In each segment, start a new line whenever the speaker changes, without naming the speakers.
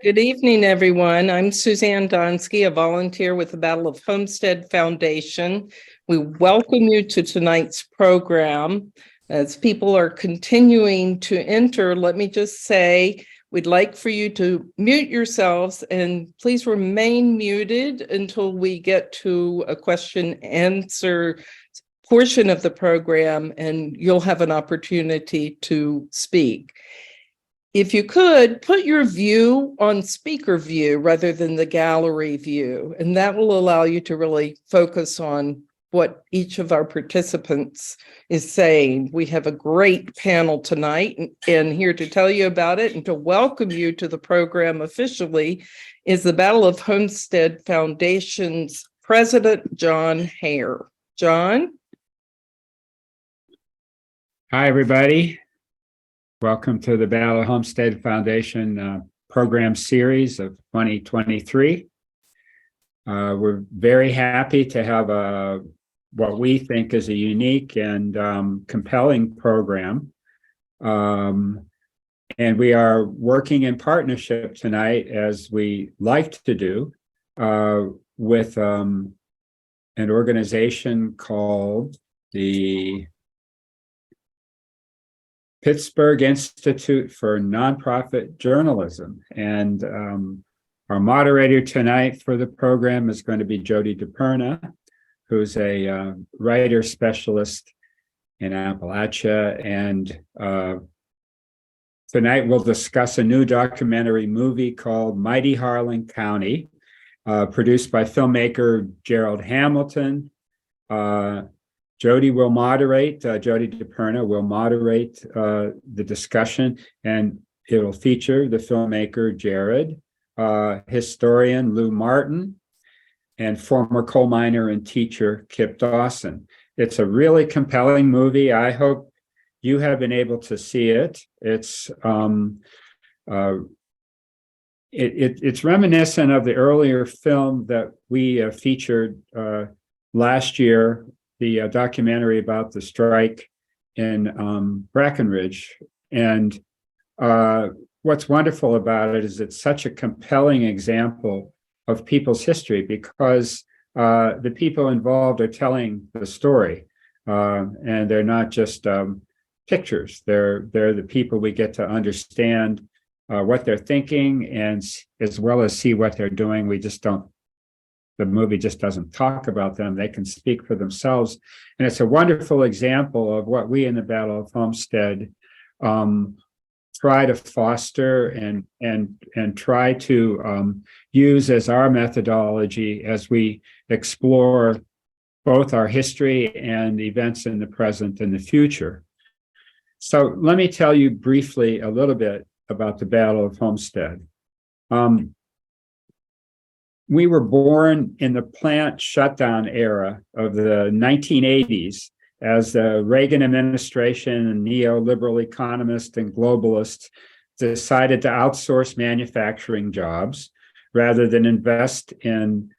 Good evening, everyone. I'm Suzanne Donsky, a volunteer with the Battle of Homestead Foundation. We welcome you to tonight's program. As people are continuing to enter, let me just say, we'd like for you to mute yourselves and please remain muted until we get to a question answer portion of the program, and you'll have an opportunity to speak. If you could, put your view on speaker view rather than the gallery view, and that will allow you to really focus on what each of our participants is saying. We have a great panel tonight, and here to tell you about it and to welcome you to the program officially is the Battle of Homestead Foundation's President, John Hare. John?
Hi, everybody. Welcome to the Battle of Homestead Foundation program series of 2023. We're very happy to have what we think is a unique and compelling program. And we are working in partnership tonight, as we like to do, with an organization called the Pittsburgh Institute for Nonprofit Journalism. And our moderator tonight for the program is going to be Jody DiPerna, who's a writer specialist in Appalachia. And tonight we'll discuss a new documentary movie called Mighty Harlan County, produced by filmmaker Gerald Hamilton. Jody DiPerna will moderate the discussion, and it'll feature the filmmaker Jared, historian Lou Martin, and former coal miner and teacher Kip Dawson. It's a really compelling movie. I hope you have been able to see it. It's reminiscent of the earlier film that we featured last year, the documentary about the strike in Breckenridge. And what's wonderful about it is it's such a compelling example of people's history, because the people involved are telling the story, and they're not just pictures. They're the people we get to understand what they're thinking, and as well as see what they're doing. The movie just doesn't talk about them. They can speak for themselves. And it's a wonderful example of what we in the Battle of Homestead try to foster and try to use as our methodology as we explore both our history and events in the present and the future. So let me tell you briefly a little bit about the Battle of Homestead. We were born in the plant shutdown era of the 1980s as the Reagan administration and neoliberal economists and globalists decided to outsource manufacturing jobs rather than invest in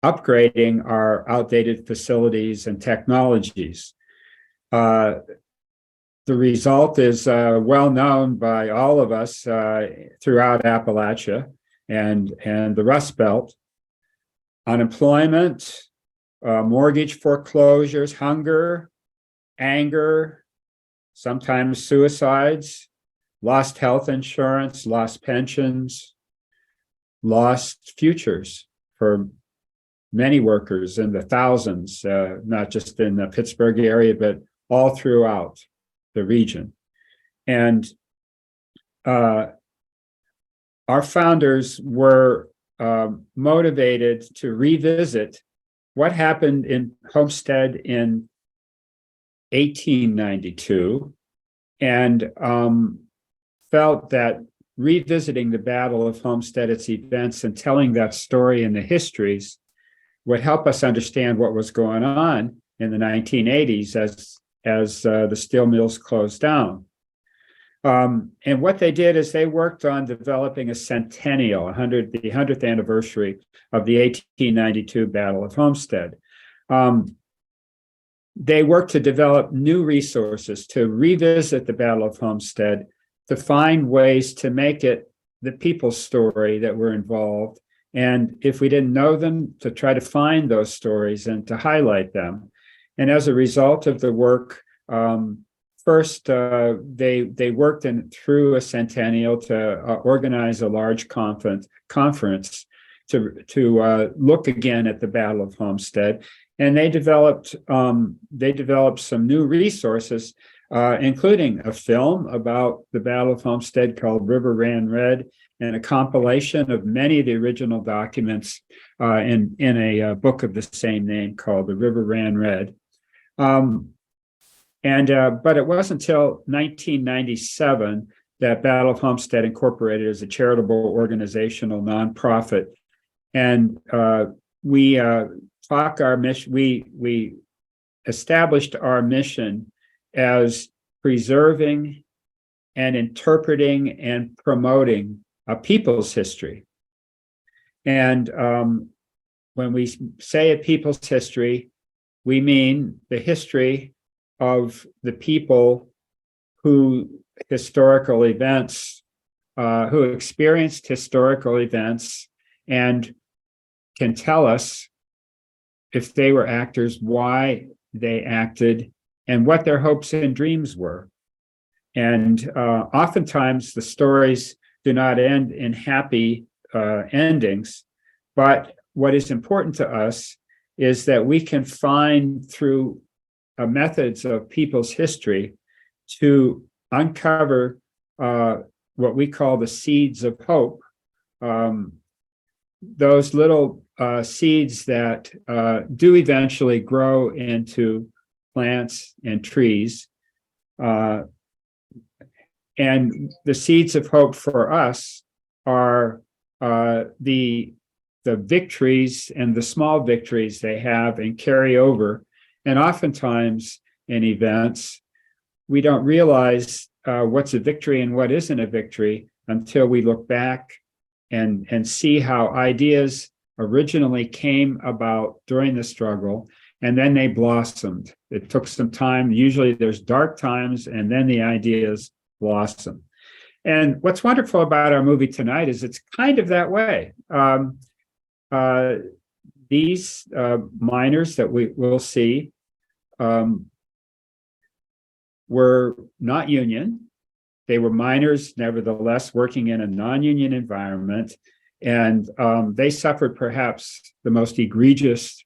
upgrading our outdated facilities and technologies. The result is well known by all of us throughout Appalachia and the Rust Belt. Unemployment, mortgage foreclosures, hunger, anger, sometimes suicides, lost health insurance, lost pensions, lost futures for many workers in the thousands, not just in the Pittsburgh area, but all throughout the region. And our founders were motivated to revisit what happened in Homestead in 1892, and felt that revisiting the Battle of Homestead, its events, and telling that story and the histories would help us understand what was going on in the 1980s as the steel mills closed down. And what they did is they worked on developing a centennial, the 100th anniversary of the 1892 Battle of Homestead. They worked to develop new resources to revisit the Battle of Homestead, to find ways to make it the people's story that were involved. And if we didn't know them, to try to find those stories and to highlight them. And as a result of the work, first, they worked through a centennial to organize a large conference to look again at the Battle of Homestead, and they developed some new resources, including a film about the Battle of Homestead called River Ran Red, and a compilation of many of the original documents in a book of the same name called The River Ran Red. But it wasn't until 1997 that Battle of Homestead Incorporated as a charitable organizational nonprofit, and we established our mission as preserving and interpreting and promoting a people's history. And when we say a people's history, we mean the history of the people who experienced historical events and can tell us, if they were actors, why they acted and what their hopes and dreams were. And oftentimes the stories do not end in happy endings, but what is important to us is that we can find through methods of people's history to uncover what we call the seeds of hope, those little seeds that do eventually grow into plants and trees. And the seeds of hope for us are the victories and the small victories they have and carry over. And oftentimes in events, we don't realize what's a victory and what isn't a victory until we look back and see how ideas originally came about during the struggle, and then they blossomed. It took some time. Usually there's dark times, and then the ideas blossom. And what's wonderful about our movie tonight is it's kind of that way. These miners that we will see were not union. They were miners, nevertheless, working in a non-union environment, and they suffered perhaps the most egregious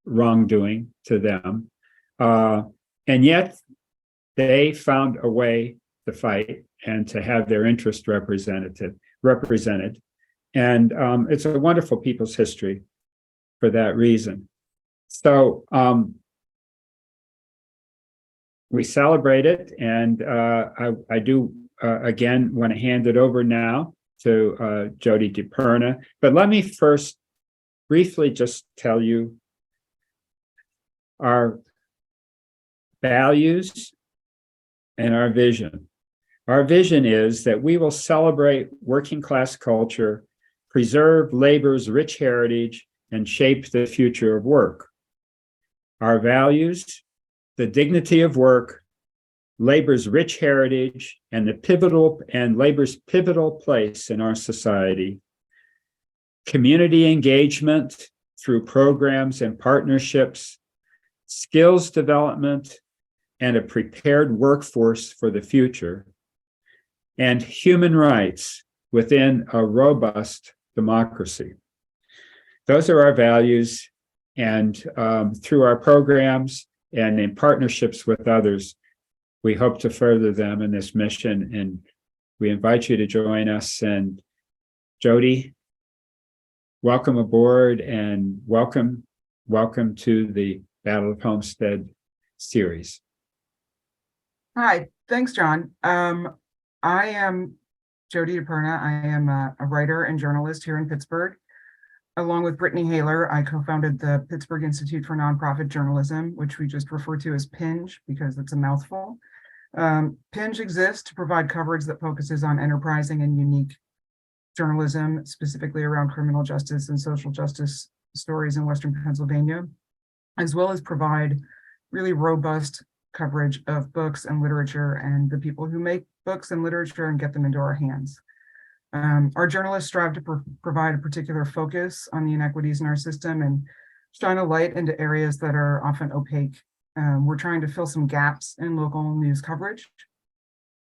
wrongdoing to them. And yet they found a way to fight and to have their interest represented. And it's a wonderful people's history for that reason. So we celebrate it, and I do again want to hand it over now to Jody DiPerna. But let me first briefly just tell you our values and our vision. Our vision is that we will celebrate working class culture, preserve labor's rich heritage, and shape the future of work. Our values: the dignity of work, labor's rich heritage, and labor's pivotal place in our society. Community engagement through programs and partnerships, skills development, and a prepared workforce for the future, and human rights within a robust democracy. Those are our values, and through our programs and in partnerships with others, we hope to further them in this mission, and we invite you to join us. And Jody, welcome aboard, and welcome to the Battle of Homestead series.
Hi, thanks, John. I am Jody DiPerna. I am a writer and journalist here in Pittsburgh. Along with Brittany Haler, I co-founded the Pittsburgh Institute for Nonprofit Journalism, which we just refer to as PINJ because it's a mouthful. PINJ exists to provide coverage that focuses on enterprising and unique journalism, specifically around criminal justice and social justice stories in Western Pennsylvania, as well as provide really robust coverage of books and literature and the people who make books and literature and get them into our hands. Our journalists strive to provide a particular focus on the inequities in our system and shine a light into areas that are often opaque. We're trying to fill some gaps in local news coverage.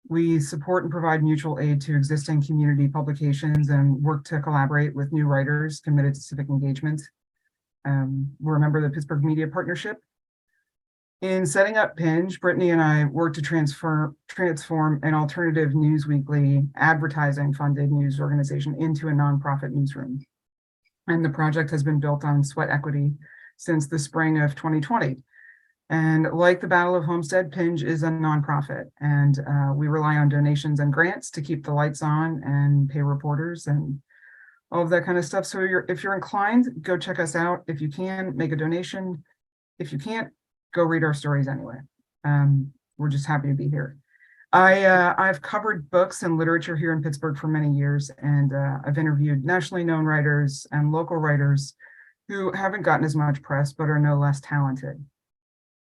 We support and provide mutual aid to existing community publications and work to collaborate with new writers committed to civic engagement. We're a member of the Pittsburgh Media Partnership. In setting up Pinge, Brittany and I worked to transform an alternative news weekly advertising funded news organization into a nonprofit newsroom. And the project has been built on sweat equity since the spring of 2020. And like the Battle of Homestead, Pinge is a nonprofit, and we rely on donations and grants to keep the lights on and pay reporters and all of that kind of stuff. So if you're inclined, go check us out. If you can, make a donation. If you can't, go read our stories anyway. We're just happy to be here. I've covered books and literature here in Pittsburgh for many years, and I've interviewed nationally known writers and local writers who haven't gotten as much press but are no less talented.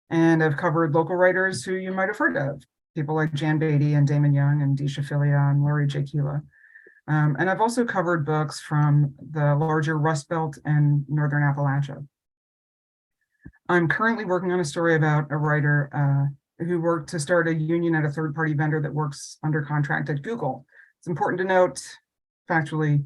And I've covered local writers who you might have heard of, people like Jan Beatty and Damon Young and Disha Filia and Laurie J. Keela. And I've also covered books from the larger Rust Belt and Northern Appalachia. I'm currently working on a story about a writer who worked to start a union at a third-party vendor that works under contract at Google. It's important to note, factually,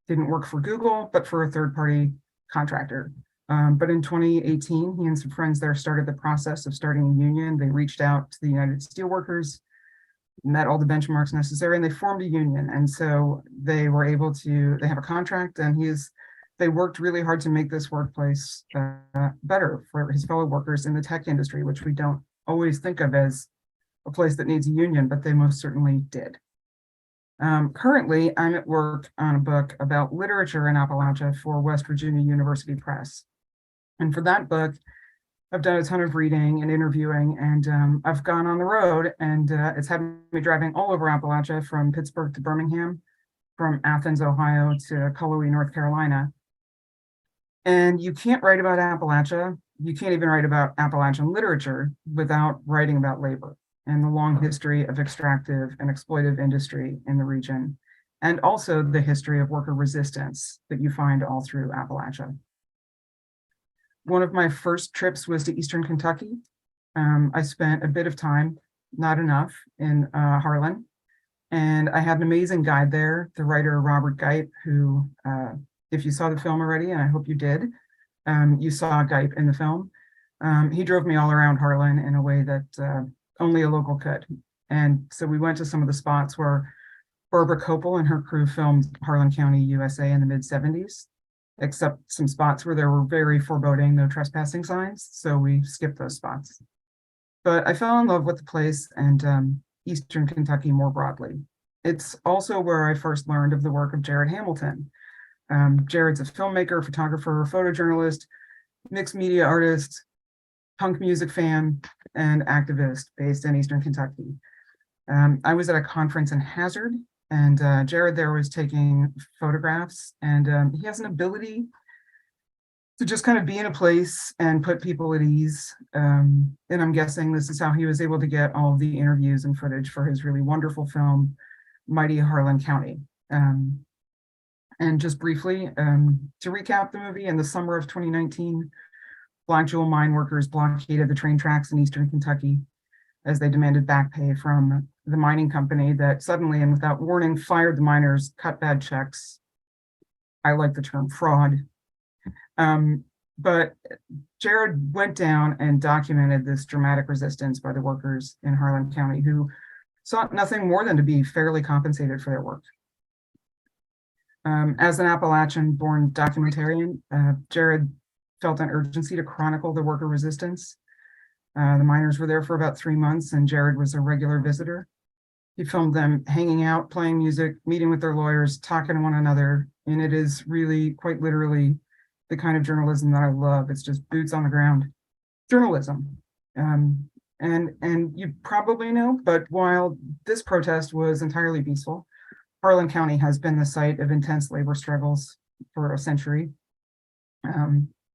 didn't work for Google, but for a third-party contractor. But in 2018, he and some friends there started the process of starting a union. They reached out to the United Steelworkers, met all the benchmarks necessary, and they formed a union. And so they were able to, they have a contract, and they worked really hard to make this workplace better for his fellow workers in the tech industry, which we don't always think of as a place that needs a union, but they most certainly did. Currently, I'm at work on a book about literature in Appalachia for West Virginia University Press. And for that book, I've done a ton of reading and interviewing, and I've gone on the road, and it's had me driving all over Appalachia, from Pittsburgh to Birmingham, from Athens, Ohio to Cullowhee, North Carolina. And you can't write about Appalachia, you can't even write about Appalachian literature without writing about labor and the long history of extractive and exploitive industry in the region, and also the history of worker resistance that you find all through Appalachia. One of my first trips was to Eastern Kentucky. I spent a bit of time, not enough, in Harlan, and I had an amazing guide there, the writer Robert Gipe, who, if you saw the film already, and I hope you did, you saw Gipe in the film. He drove me all around Harlan in a way that only a local could. And so we went to some of the spots where Barbara Kopel and her crew filmed Harlan County, USA in the mid-70s, except some spots where there were very foreboding no trespassing signs. So we skipped those spots. But I fell in love with the place and Eastern Kentucky more broadly. It's also where I first learned of the work of Jared Hamilton. Jared's a filmmaker, photographer, photojournalist, mixed media artist, punk music fan, and activist based in Eastern Kentucky. I was at a conference in Hazard, and Jared there was taking photographs, and he has an ability to just kind of be in a place and put people at ease. And I'm guessing this is how he was able to get all of the interviews and footage for his really wonderful film, Mighty Harlan County. And just briefly, to recap the movie, in the summer of 2019, Blackjewel mine workers blockaded the train tracks in Eastern Kentucky as they demanded back pay from the mining company that suddenly and without warning fired the miners, cut bad checks. I like the term fraud. But Jared went down and documented this dramatic resistance by the workers in Harlan County, who sought nothing more than to be fairly compensated for their work. As an Appalachian-born documentarian, Jared felt an urgency to chronicle the worker resistance. The miners were there for about 3 months, and Jared was a regular visitor. He filmed them hanging out, playing music, meeting with their lawyers, talking to one another, and it is really, quite literally, the kind of journalism that I love. It's just boots on the ground journalism. And you probably know, but while this protest was entirely peaceful, Harlan County has been the site of intense labor struggles for a century,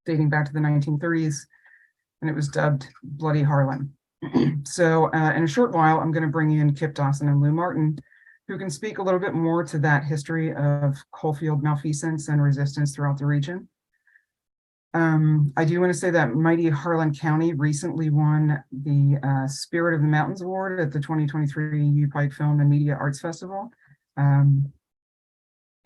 dating back to the 1930s, and it was dubbed Bloody Harlan. So in a short while, I'm going to bring in Kip Dawson and Lou Martin who can speak a little bit more to that history of coalfield malfeasance and resistance throughout the region. I do want to say that mighty Harlan County recently won the Spirit of the Mountains Award at the 2023 U Pike Film and Media Arts Festival. And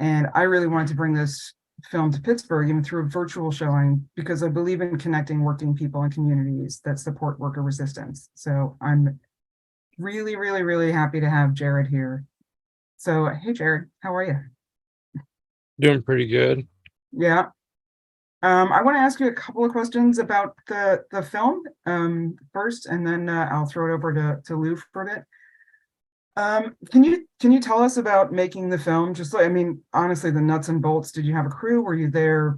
I really wanted to bring this film to Pittsburgh, even through a virtual showing, because I believe in connecting working people and communities that support worker resistance. So I'm really, really, really happy to have Jared here. So, hey, Jared, how are you?
Doing pretty good.
Yeah. I want to ask you a couple of questions about the film first, and then I'll throw it over to Lou for a bit. Can you tell us about making the film? Just like, I mean, honestly, the nuts and bolts. Did you have a crew? Were you there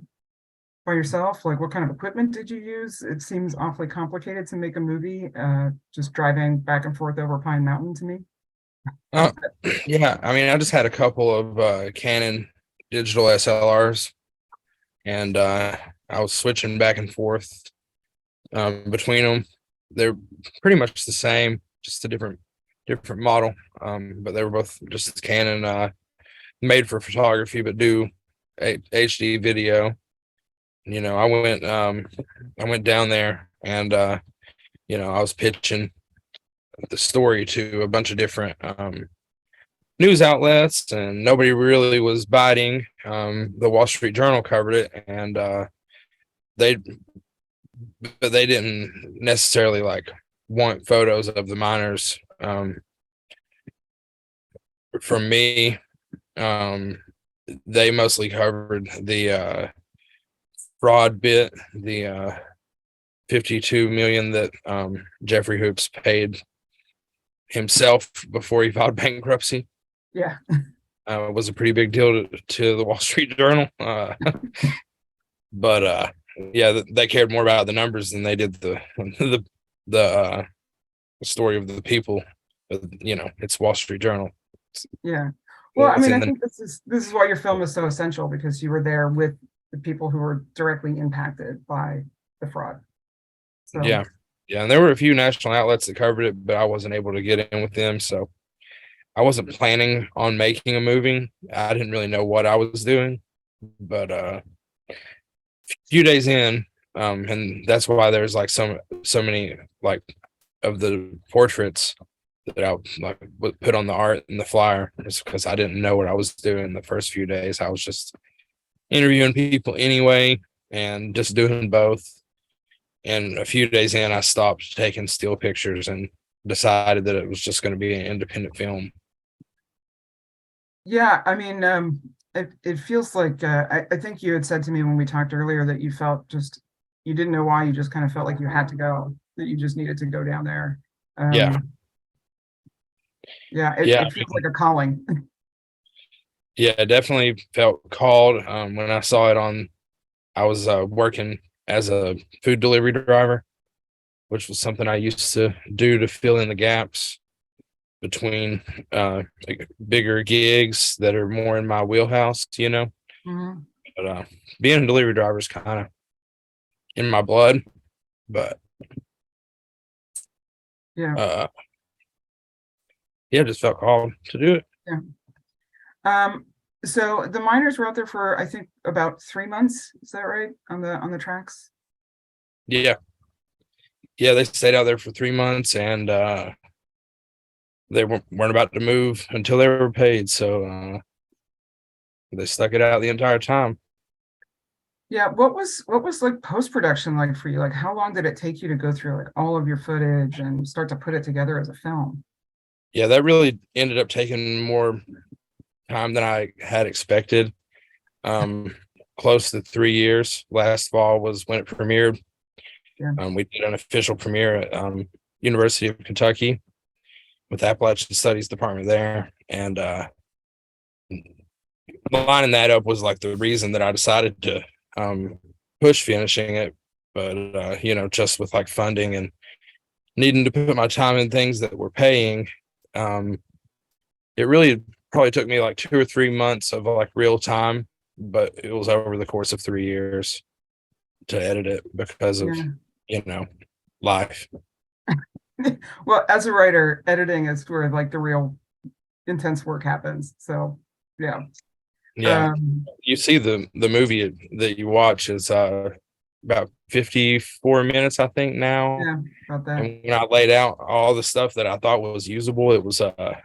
by yourself? Like, what kind of equipment did you use? It seems awfully complicated to make a movie, just driving back and forth over Pine Mountain to me.
Yeah, I mean, I just had a couple of Canon digital SLRs, and I was switching back and forth between them. They're pretty much the same, just a different model, but they were both just Canon, made for photography, but do HD video. You know, I went down there, and you know, I was pitching the story to a bunch of different news outlets, and nobody really was biting. The Wall Street Journal covered it, and they didn't necessarily like want photos of the miners from me. They mostly covered the fraud bit, the 52 million that Jeffrey Hoops paid himself before he filed bankruptcy.
Yeah.
It was a pretty big deal to the Wall Street Journal. But yeah, they cared more about the numbers than they did the story of the people. You know, it's Wall Street Journal.
Yeah. Well, I mean, I think this is why your film is so essential, because you were there with the people who were directly impacted by the fraud. So
yeah, and there were a few national outlets that covered it, but I wasn't able to get in with them, so I wasn't planning on making a movie. I didn't really know what I was doing, but a few days in, and that's why there's like so many like of the portraits that I like would put on the art and the flyer, is because I didn't know what I was doing the first few days. I was just interviewing people anyway and just doing both. And a few days in, I stopped taking still pictures and decided that it was just going to be an independent film.
yeah, I mean, it feels like I think you had said to me when we talked earlier that you felt just, you didn't know why, you just kind of felt like you had to go, that you just needed to go down there.
Yeah.
Yeah, it feels like a calling.
Yeah, I definitely felt called when I saw it on. I was working as a food delivery driver, which was something I used to do to fill in the gaps between like bigger gigs that are more in my wheelhouse, you know.
Mhm.
But being a delivery driver is kind of in my blood. But
Yeah.
Yeah, just felt called to do it.
So the miners were out there for, I think, about 3 months. Is that right? On the tracks?
Yeah. Yeah, they stayed out there for 3 months, and they weren't about to move until they were paid. So they stuck it out the entire time.
Yeah. What was like post-production like for you? Like, how long did it take you to go through like all of your footage and start to put it together as a film?
Yeah, that really ended up taking more time than I had expected. Close to 3 years. Last fall was when it premiered.
Yeah.
We did an official premiere at University of Kentucky with Appalachian Studies Department there, and lining that up was like the reason that I decided to push finishing it. But you know, just with like funding and needing to put my time in things that were paying, it really probably took me like 2 or 3 months of like real time, but it was over the course of 3 years to edit it because of, you know, life.
Well, as a writer, editing is where like the real intense work happens. So, yeah.
Yeah.
Um,
You see the movie that you watch is about 54 minutes, I think now.
yeah, about that.
And when I laid out all the stuff that I thought was usable, it was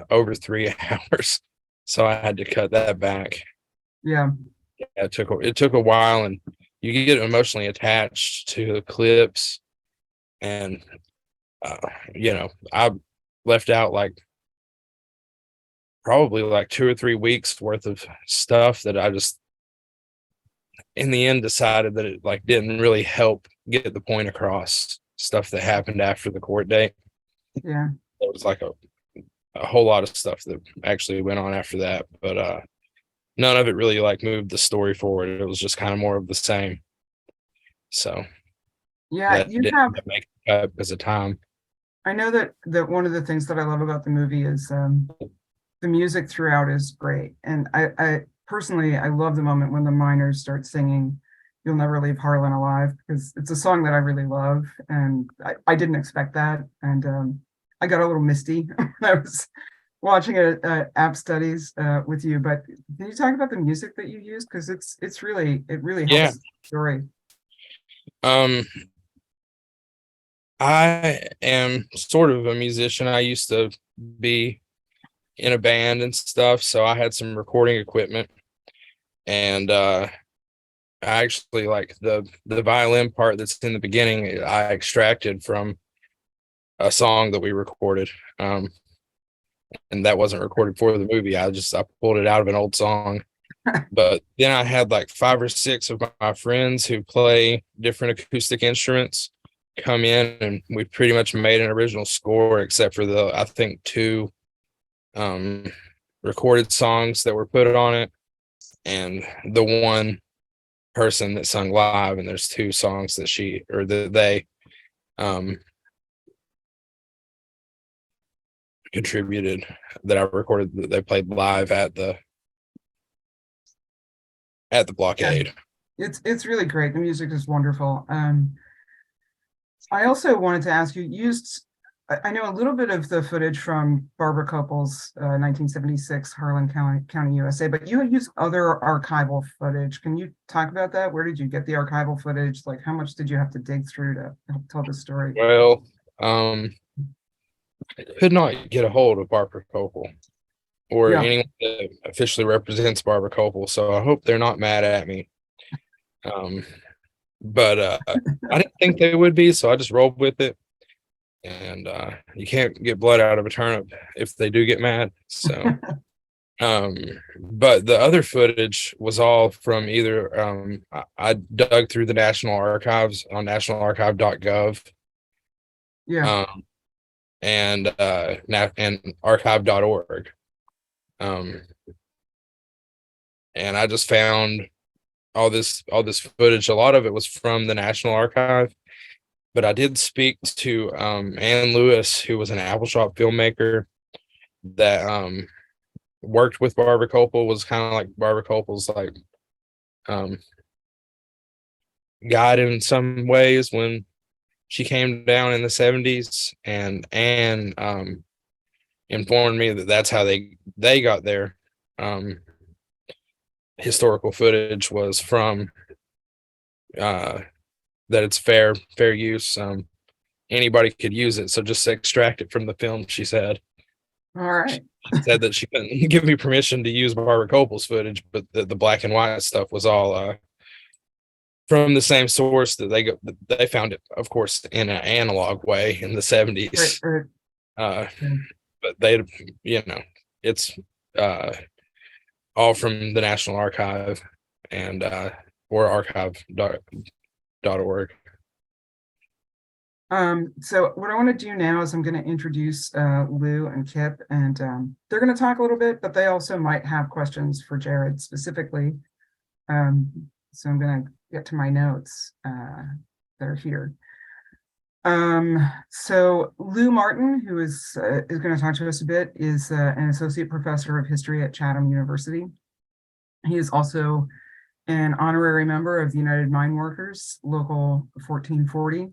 over 3 hours. So I had to cut that back.
Yeah.
Yeah, it took a while, and you get emotionally attached to the clips, and I left out like probably like 2 or 3 weeks worth of stuff that I just in the end decided that it like didn't really help get the point across. Stuff that happened after the court date.
Yeah.
It was like a whole lot of stuff that actually went on after that, but none of it really like moved the story forward. It was just kind of more of the same. So
Yeah.
that
You
didn't
have,
make it up because of time.
I know that one of the things that I love about the movie is the music throughout is great. And I personally, I love the moment when the miners start singing "You'll Never Leave Harlan Alive," because it's a song that I really love. And I didn't expect that. And I got a little misty when I was watching app studies with you. But can you talk about the music that you use? Because it really
Yeah.
helps the story.
Um, I am sort of a musician. I used to be in a band and stuff, so I had some recording equipment, and I actually like the violin part that's in the beginning. I extracted from a song that we recorded, and that wasn't recorded for the movie. I pulled it out of an old song. But then I had like 5 or 6 of my friends who play different acoustic instruments come in, and we pretty much made an original score except for the I think 2 recorded songs that were put on it, and the one person that sung live. And there's 2 songs that they contributed that I recorded that they played live at the blockade.
It's really great. The music is wonderful. I also wanted to ask you, I know a little bit of the footage from Barbara Coppel's 1976 Harlan County, USA, but you used other archival footage. Can you talk about that? Where did you get the archival footage? Like, how much did you have to dig through to help tell the story?
Well, I could not get a hold of Barbara Coppel or
Yeah.
anyone that officially represents Barbara Coppel, so I hope they're not mad at me. But I didn't think they would be, so I just rolled with it. And you can't get blood out of a turnip if they do get mad. So, but the other footage was all from either I dug through the National Archives on nationalarchive.gov.
Yeah.
And archive.org. And I just found all this footage. A lot of it was from the National Archive, but I did speak to Ann Lewis, who was an Apple Shop filmmaker that worked with Barbara Coppel, was kind of like Barbara Coppel's like guide in some ways when she came down in the 70s, and Ann informed me that that's how they got their historical footage was from that it's fair use. Anybody could use it, so just extract it from the film, she said.
All right.
She said that she couldn't give me permission to use Barbara Coppel's footage, but the black and white stuff was all from the same source that they found it, of course, in an analog way in the 70s.
Right.
But it's all from the National Archive and or archive.org.
So what I want to do now is I'm going to introduce Lou and Kip, and they're going to talk a little bit, but they also might have questions for Jared specifically. So I'm going to get to my notes that are here. So Lou Martin, who is going to talk to us a bit, is an associate professor of history at Chatham University. He is also an honorary member of the United Mine Workers, Local 1440.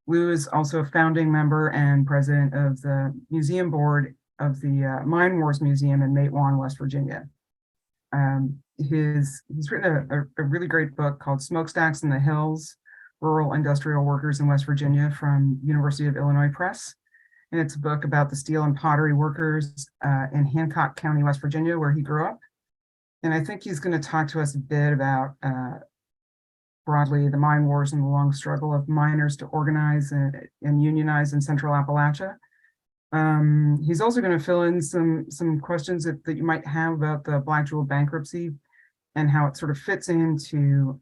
Lou is also a founding member and president of the museum board of the Mine Wars Museum in Matewan, West Virginia. He's written a really great book called Smokestacks in the Hills, Rural Industrial Workers in West Virginia from University of Illinois Press. And it's a book about the steel and pottery workers in Hancock County, West Virginia, where he grew up. And I think he's going to talk to us a bit about broadly the mine wars and the long struggle of miners to organize and unionize in Central Appalachia. He's also going to fill in some questions that you might have about the Blackjewel bankruptcy and how it sort of fits into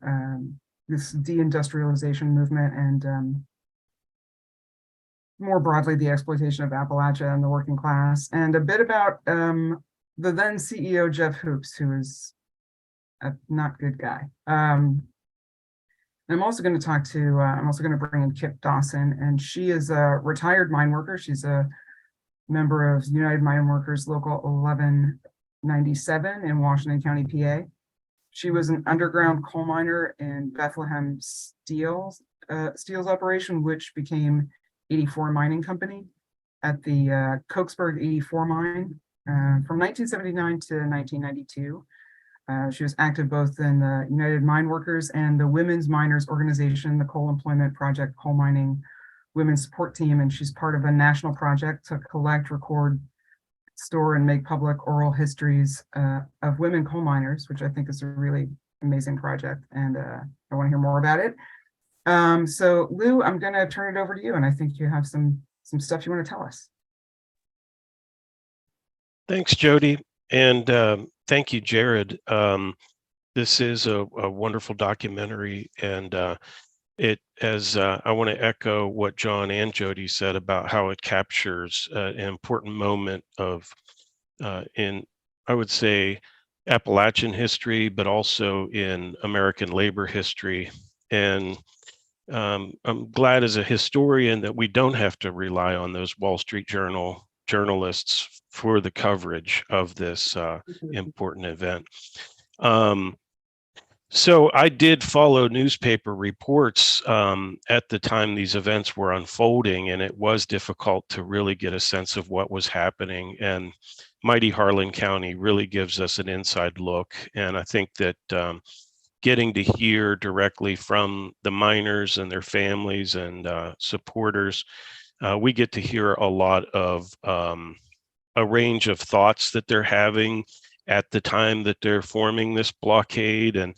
this deindustrialization movement and more broadly the exploitation of Appalachia and the working class, and a bit about the then CEO Jeff Hoops, who is a not good guy. I'm also going to bring in Kip Dawson, and she is a retired mine worker. She's a member of United Mine Workers Local 1197 in Washington County, PA. She was an underground coal miner in Bethlehem Steel's operation, which became 84 Mining Company at the Cokesburg 84 mine from 1979 to 1992. She was active both in the United Mine Workers and the Women's Miners Organization, the Coal Employment Project Coal Mining Women's Support Team, and she's part of a national project to collect, record, store, and make public oral histories of women coal miners, which I think is a really amazing project, and I want to hear more about it. So Lou, I'm going to turn it over to you, and I think you have some stuff you want to tell us.
Thanks, Jody, and thank you, Jared. This is a wonderful documentary, and I want to echo what John and Jody said about how it captures an important moment of, I would say, Appalachian history, but also in American labor history. And I'm glad as a historian that we don't have to rely on those Wall Street Journal journalists for the coverage of this important event. So I did follow newspaper reports at the time these events were unfolding, and it was difficult to really get a sense of what was happening. And mighty Harlan County really gives us an inside look. And I think that getting to hear directly from the miners and their families and supporters, we get to hear a lot of a range of thoughts that they're having at the time that they're forming this blockade. And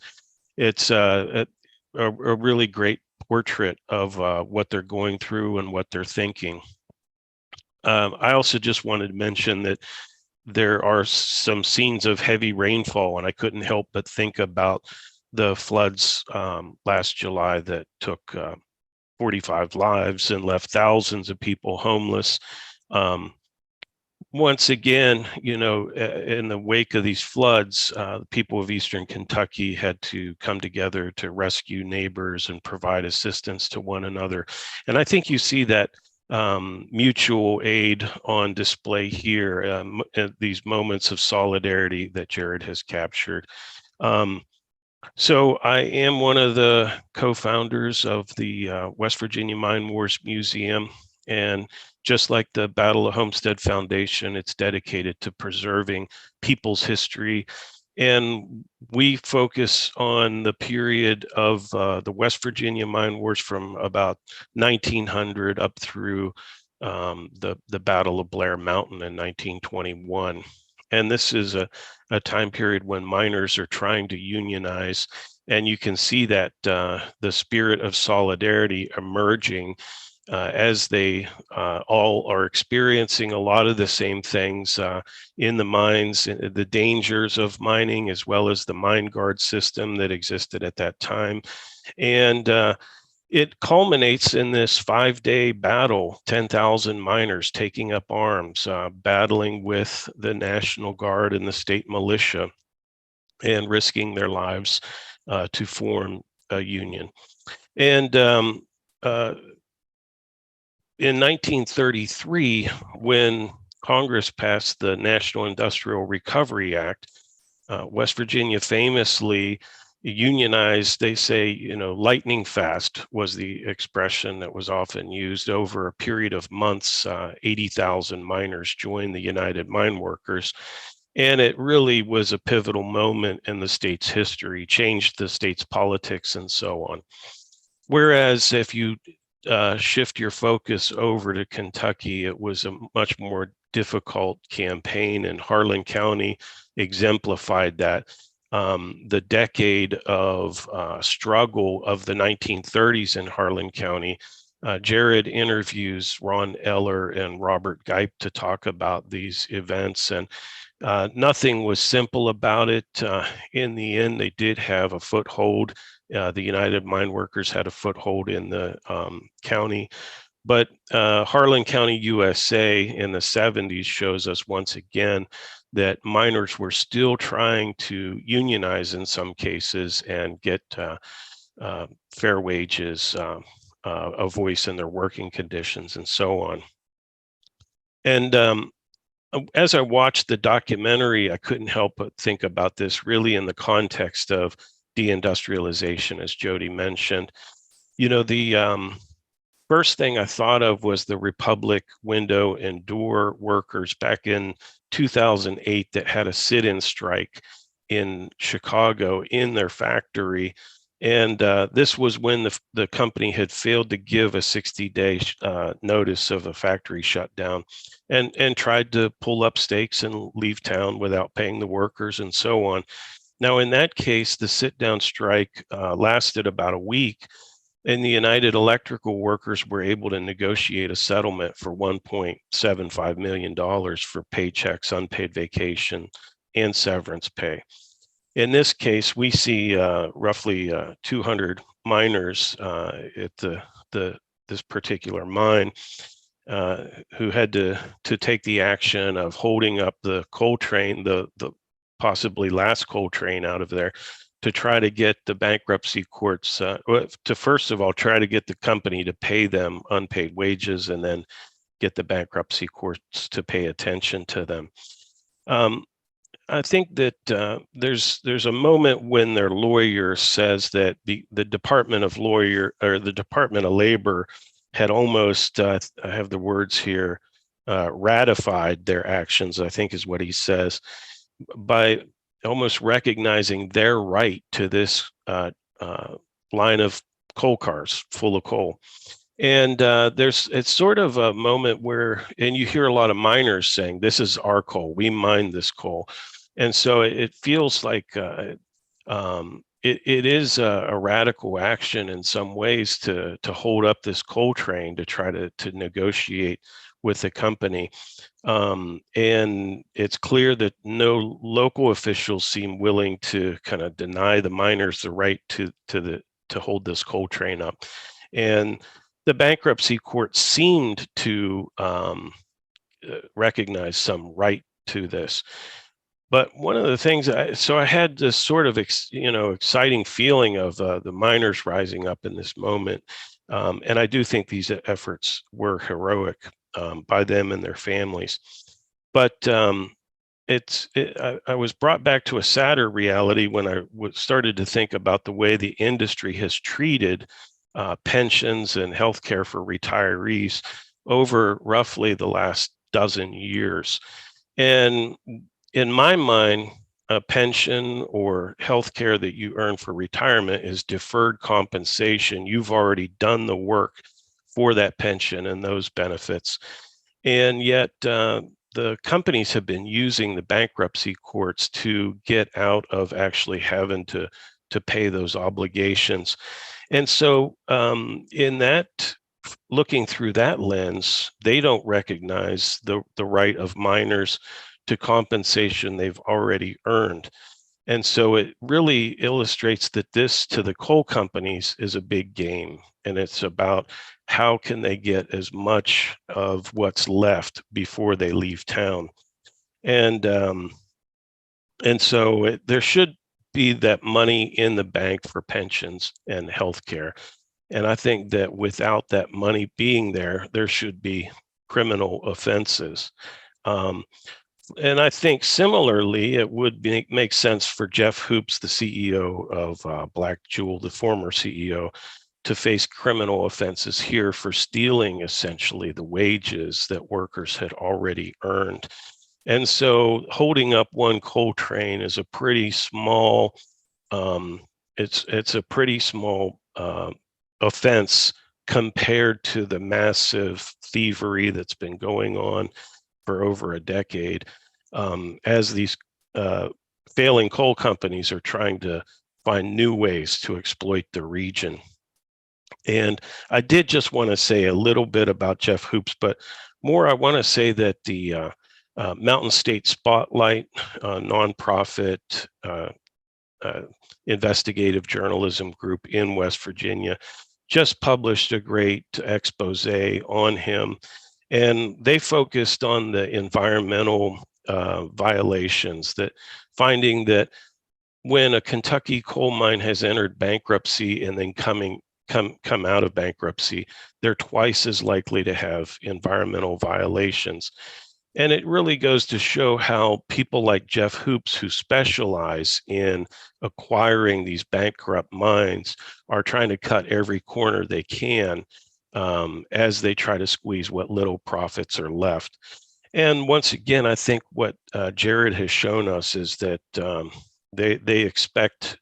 it's a really great portrait of what they're going through and what they're thinking. I also just wanted to mention that there are some scenes of heavy rainfall, and I couldn't help but think about the floods last July that took 45 lives and left thousands of people homeless. Once again, in the wake of these floods, the people of Eastern Kentucky had to come together to rescue neighbors and provide assistance to one another. And I think you see that mutual aid on display here, these moments of solidarity that Jared has captured. So I am one of the co-founders of the West Virginia Mine Wars Museum, and just like the Battle of Homestead Foundation, it's dedicated to preserving people's history. And we focus on the period of the West Virginia Mine Wars from about 1900 up through the Battle of Blair Mountain in 1921. And this is a time period when miners are trying to unionize. And you can see that the spirit of solidarity emerging as they all are experiencing a lot of the same things in the mines, the dangers of mining, as well as the mine guard system that existed at that time. And it culminates in this 5-day battle, 10,000 miners taking up arms, battling with the National Guard and the state militia, and risking their lives to form a union. And in 1933, when Congress passed the National Industrial Recovery Act, West Virginia famously unionize, they say, lightning fast was the expression that was often used. Over a period of months, 80,000 miners joined the United Mine Workers. And it really was a pivotal moment in the state's history, changed the state's politics and so on. Whereas if you shift your focus over to Kentucky, it was a much more difficult campaign, and Harlan County exemplified that. The decade of struggle of the 1930s in Harlan County. Jared interviews Ron Eller and Robert Geip to talk about these events, and nothing was simple about it. In the end, they did have a foothold. The United Mine Workers had a foothold in the county. But Harlan County, USA in the 70s shows us once again that miners were still trying to unionize in some cases and get fair wages, a voice in their working conditions, and so on. And as I watched the documentary, I couldn't help but think about this really in the context of deindustrialization, as Jody mentioned. The first thing I thought of was the Republic window and door workers back in 2008 that had a sit-in strike in Chicago in their factory. And this was when the company had failed to give a 60-day notice of a factory shutdown, and tried to pull up stakes and leave town without paying the workers and so on. Now, in that case, the sit-down strike lasted about a week, and the United Electrical Workers were able to negotiate a settlement for $1.75 million for paychecks, unpaid vacation, and severance pay. In this case, we see roughly 200 miners at this particular mine who had to take the action of holding up the coal train, the possibly last coal train out of there, to try to get the bankruptcy courts to first of all try to get the company to pay them unpaid wages, and then get the bankruptcy courts to pay attention to them. I think that there's a moment when their lawyer says that the Department of Labor had almost, I have the words here, ratified their actions, I think is what he says, by almost recognizing their right to this line of coal cars full of coal. And it's sort of a moment where, and you hear a lot of miners saying, this is our coal, we mine this coal. And so it feels like it is a radical action in some ways to hold up this coal train to try to negotiate with the company. And it's clear that no local officials seem willing to kind of deny the miners the right to hold this coal train up. And the bankruptcy court seemed to recognize some right to this. But one of the things, so I had this sort of exciting feeling of the miners rising up in this moment, and I do think these efforts were heroic by them and their families. But I was brought back to a sadder reality when I started to think about the way the industry has treated pensions and healthcare for retirees over roughly the last dozen years. And in my mind, a pension or healthcare that you earn for retirement is deferred compensation. You've already done the work for that pension and those benefits. And yet the companies have been using the bankruptcy courts to get out of actually having to pay those obligations. And so in that, looking through that lens, they don't recognize the right of miners to compensation they've already earned. And so it really illustrates that this, to the coal companies, is a big game. And it's about how can they get as much of what's left before they leave town. And so there should be that money in the bank for pensions and healthcare. And I think that without that money being there, there should be criminal offenses. And I think similarly, it would make sense for Jeff Hoops, the CEO of Blackjewel, the former CEO, to face criminal offenses here for stealing essentially the wages that workers had already earned. And so holding up one coal train is a pretty small, it's a pretty small offense compared to the massive thievery that's been going on for over a decade, as these failing coal companies are trying to find new ways to exploit the region. And I did just want to say a little bit about Jeff Hoops, but more I want to say that the Mountain State Spotlight, nonprofit investigative journalism group in West Virginia, just published a great expose on him. And they focused on the environmental violations, that finding that when a Kentucky coal mine has entered bankruptcy and then come out of bankruptcy, they're twice as likely to have environmental violations. And it really goes to show how people like Jeff Hoops, who specialize in acquiring these bankrupt mines, are trying to cut every corner they can as they try to squeeze what little profits are left. And once again, I think what Jared has shown us is that they expect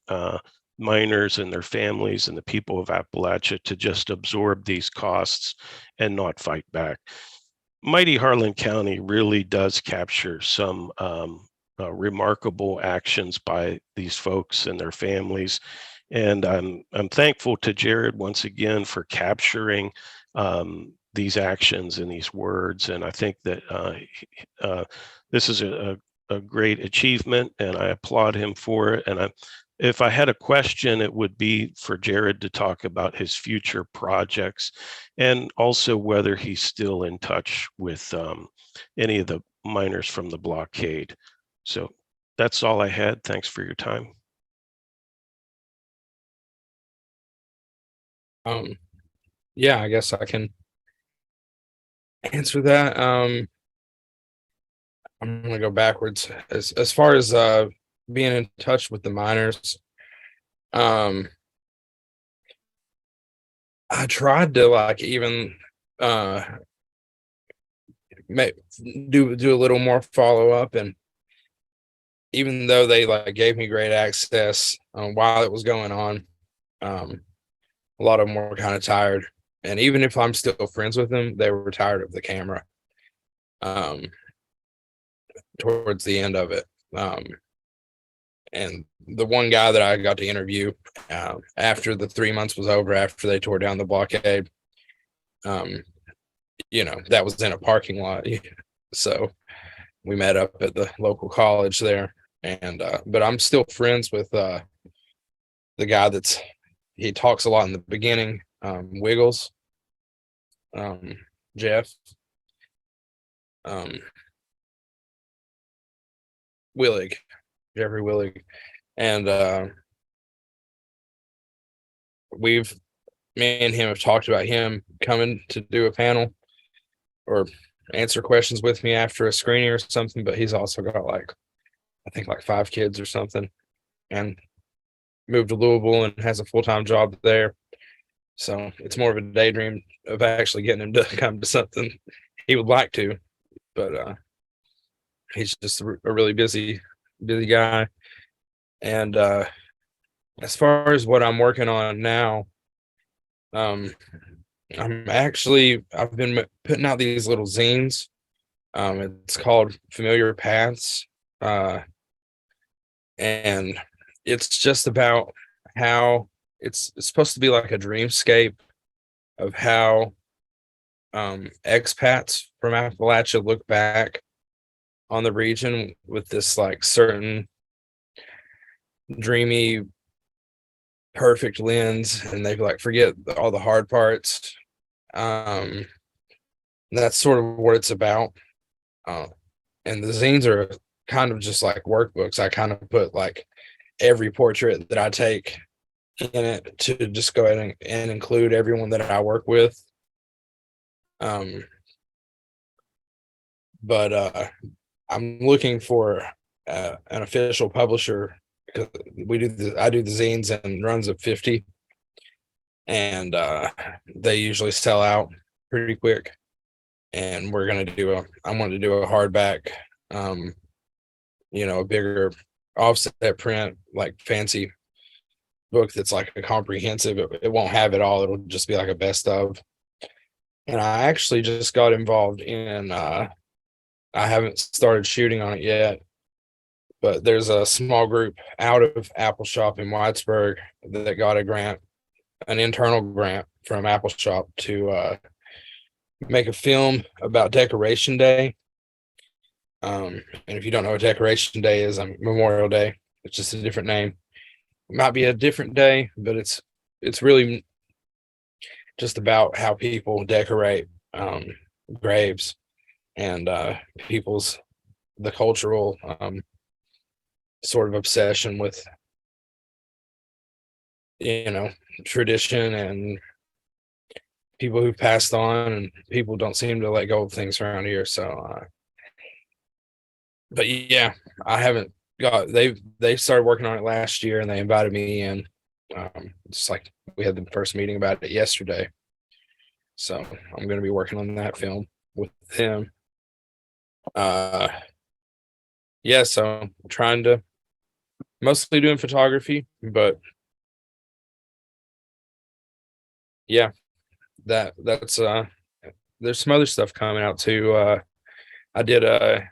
miners and their families and the people of Appalachia to just absorb these costs and not fight back. Mighty Harlan County really does capture some remarkable actions by these folks and their families. And I'm thankful to Jared once again for capturing these actions and these words. And I think that this is a great achievement, and I applaud him for it. And if I had a question, it would be for Jared to talk about his future projects and also whether he's still in touch with any of the miners from the blockade. So that's all I had. Thanks for your time.
Yeah, I guess I can answer that. I'm gonna go backwards as far as being in touch with the miners. I tried to like even do a little more follow up, and even though they like gave me great access while it was going on, a lot of them were kind of tired. And even if I'm still friends with them, they were tired of the camera towards the end of it. And the one guy that I got to interview after the 3 months was over, after they tore down the blockade, that was in a parking lot. So we met up at the local college there. And but I'm still friends with the guy he talks a lot in the beginning, Wiggles, Jeff, Jeffrey Willig. And me and him have talked about him coming to do a panel or answer questions with me after a screening or something, but he's also got I think 5 kids or something, and moved to Louisville and has a full-time job there. So it's more of a daydream of actually getting him to come to something he would like to, but he's just a really busy guy. And as far as what I'm working on now, I've been putting out these little zines. It's called Familiar Paths. And it's just about how it's supposed to be like a dreamscape of how expats from Appalachia look back on the region with this certain dreamy, perfect lens, and they forget all the hard parts. That's sort of what it's about. And the zines are kind of just like workbooks. I kind of put every portrait that I take in it to just go ahead and include everyone that I work with. But I'm looking for an official publisher, because I do the zines and runs of 50, and they usually sell out pretty quick. And I'm going to do a hardback, a bigger offset print, like fancy book that's like a comprehensive. It won't have it all. It'll just be like a best of. And I actually just got involved in, I haven't started shooting on it yet, but there's a small group out of Apple Shop in Whitesburg that got a grant, an internal grant from Apple Shop to make a film about Decoration Day. And if you don't know what Decoration Day is, Memorial Day. It's just a different name. It might be a different day, but it's really just about how people decorate graves and the cultural sort of obsession with tradition and people who've passed on, and people don't seem to let go of things around here. So but yeah, I haven't got, they started working on it last year and they invited me in. Just like we had the first meeting about it yesterday. So I'm going to be working on that film with him. Yeah, so I'm trying to mostly doing photography, but yeah, that's there's some other stuff coming out too. I did a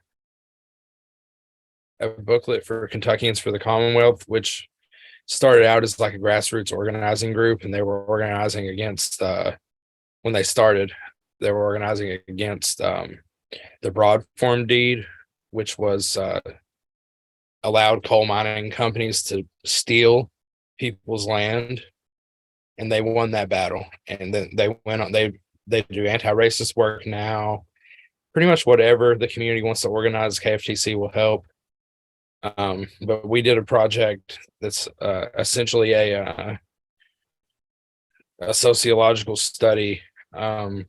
booklet for Kentuckians for the Commonwealth, which started out as like a grassroots organizing group, and they were organizing against when they started, they were organizing against the broad form deed, which was allowed coal mining companies to steal people's land, and they won that battle. And then they went on, they do anti-racist work now. Pretty much whatever the community wants to organize, KFTC will help. But we did a project that's essentially a sociological study of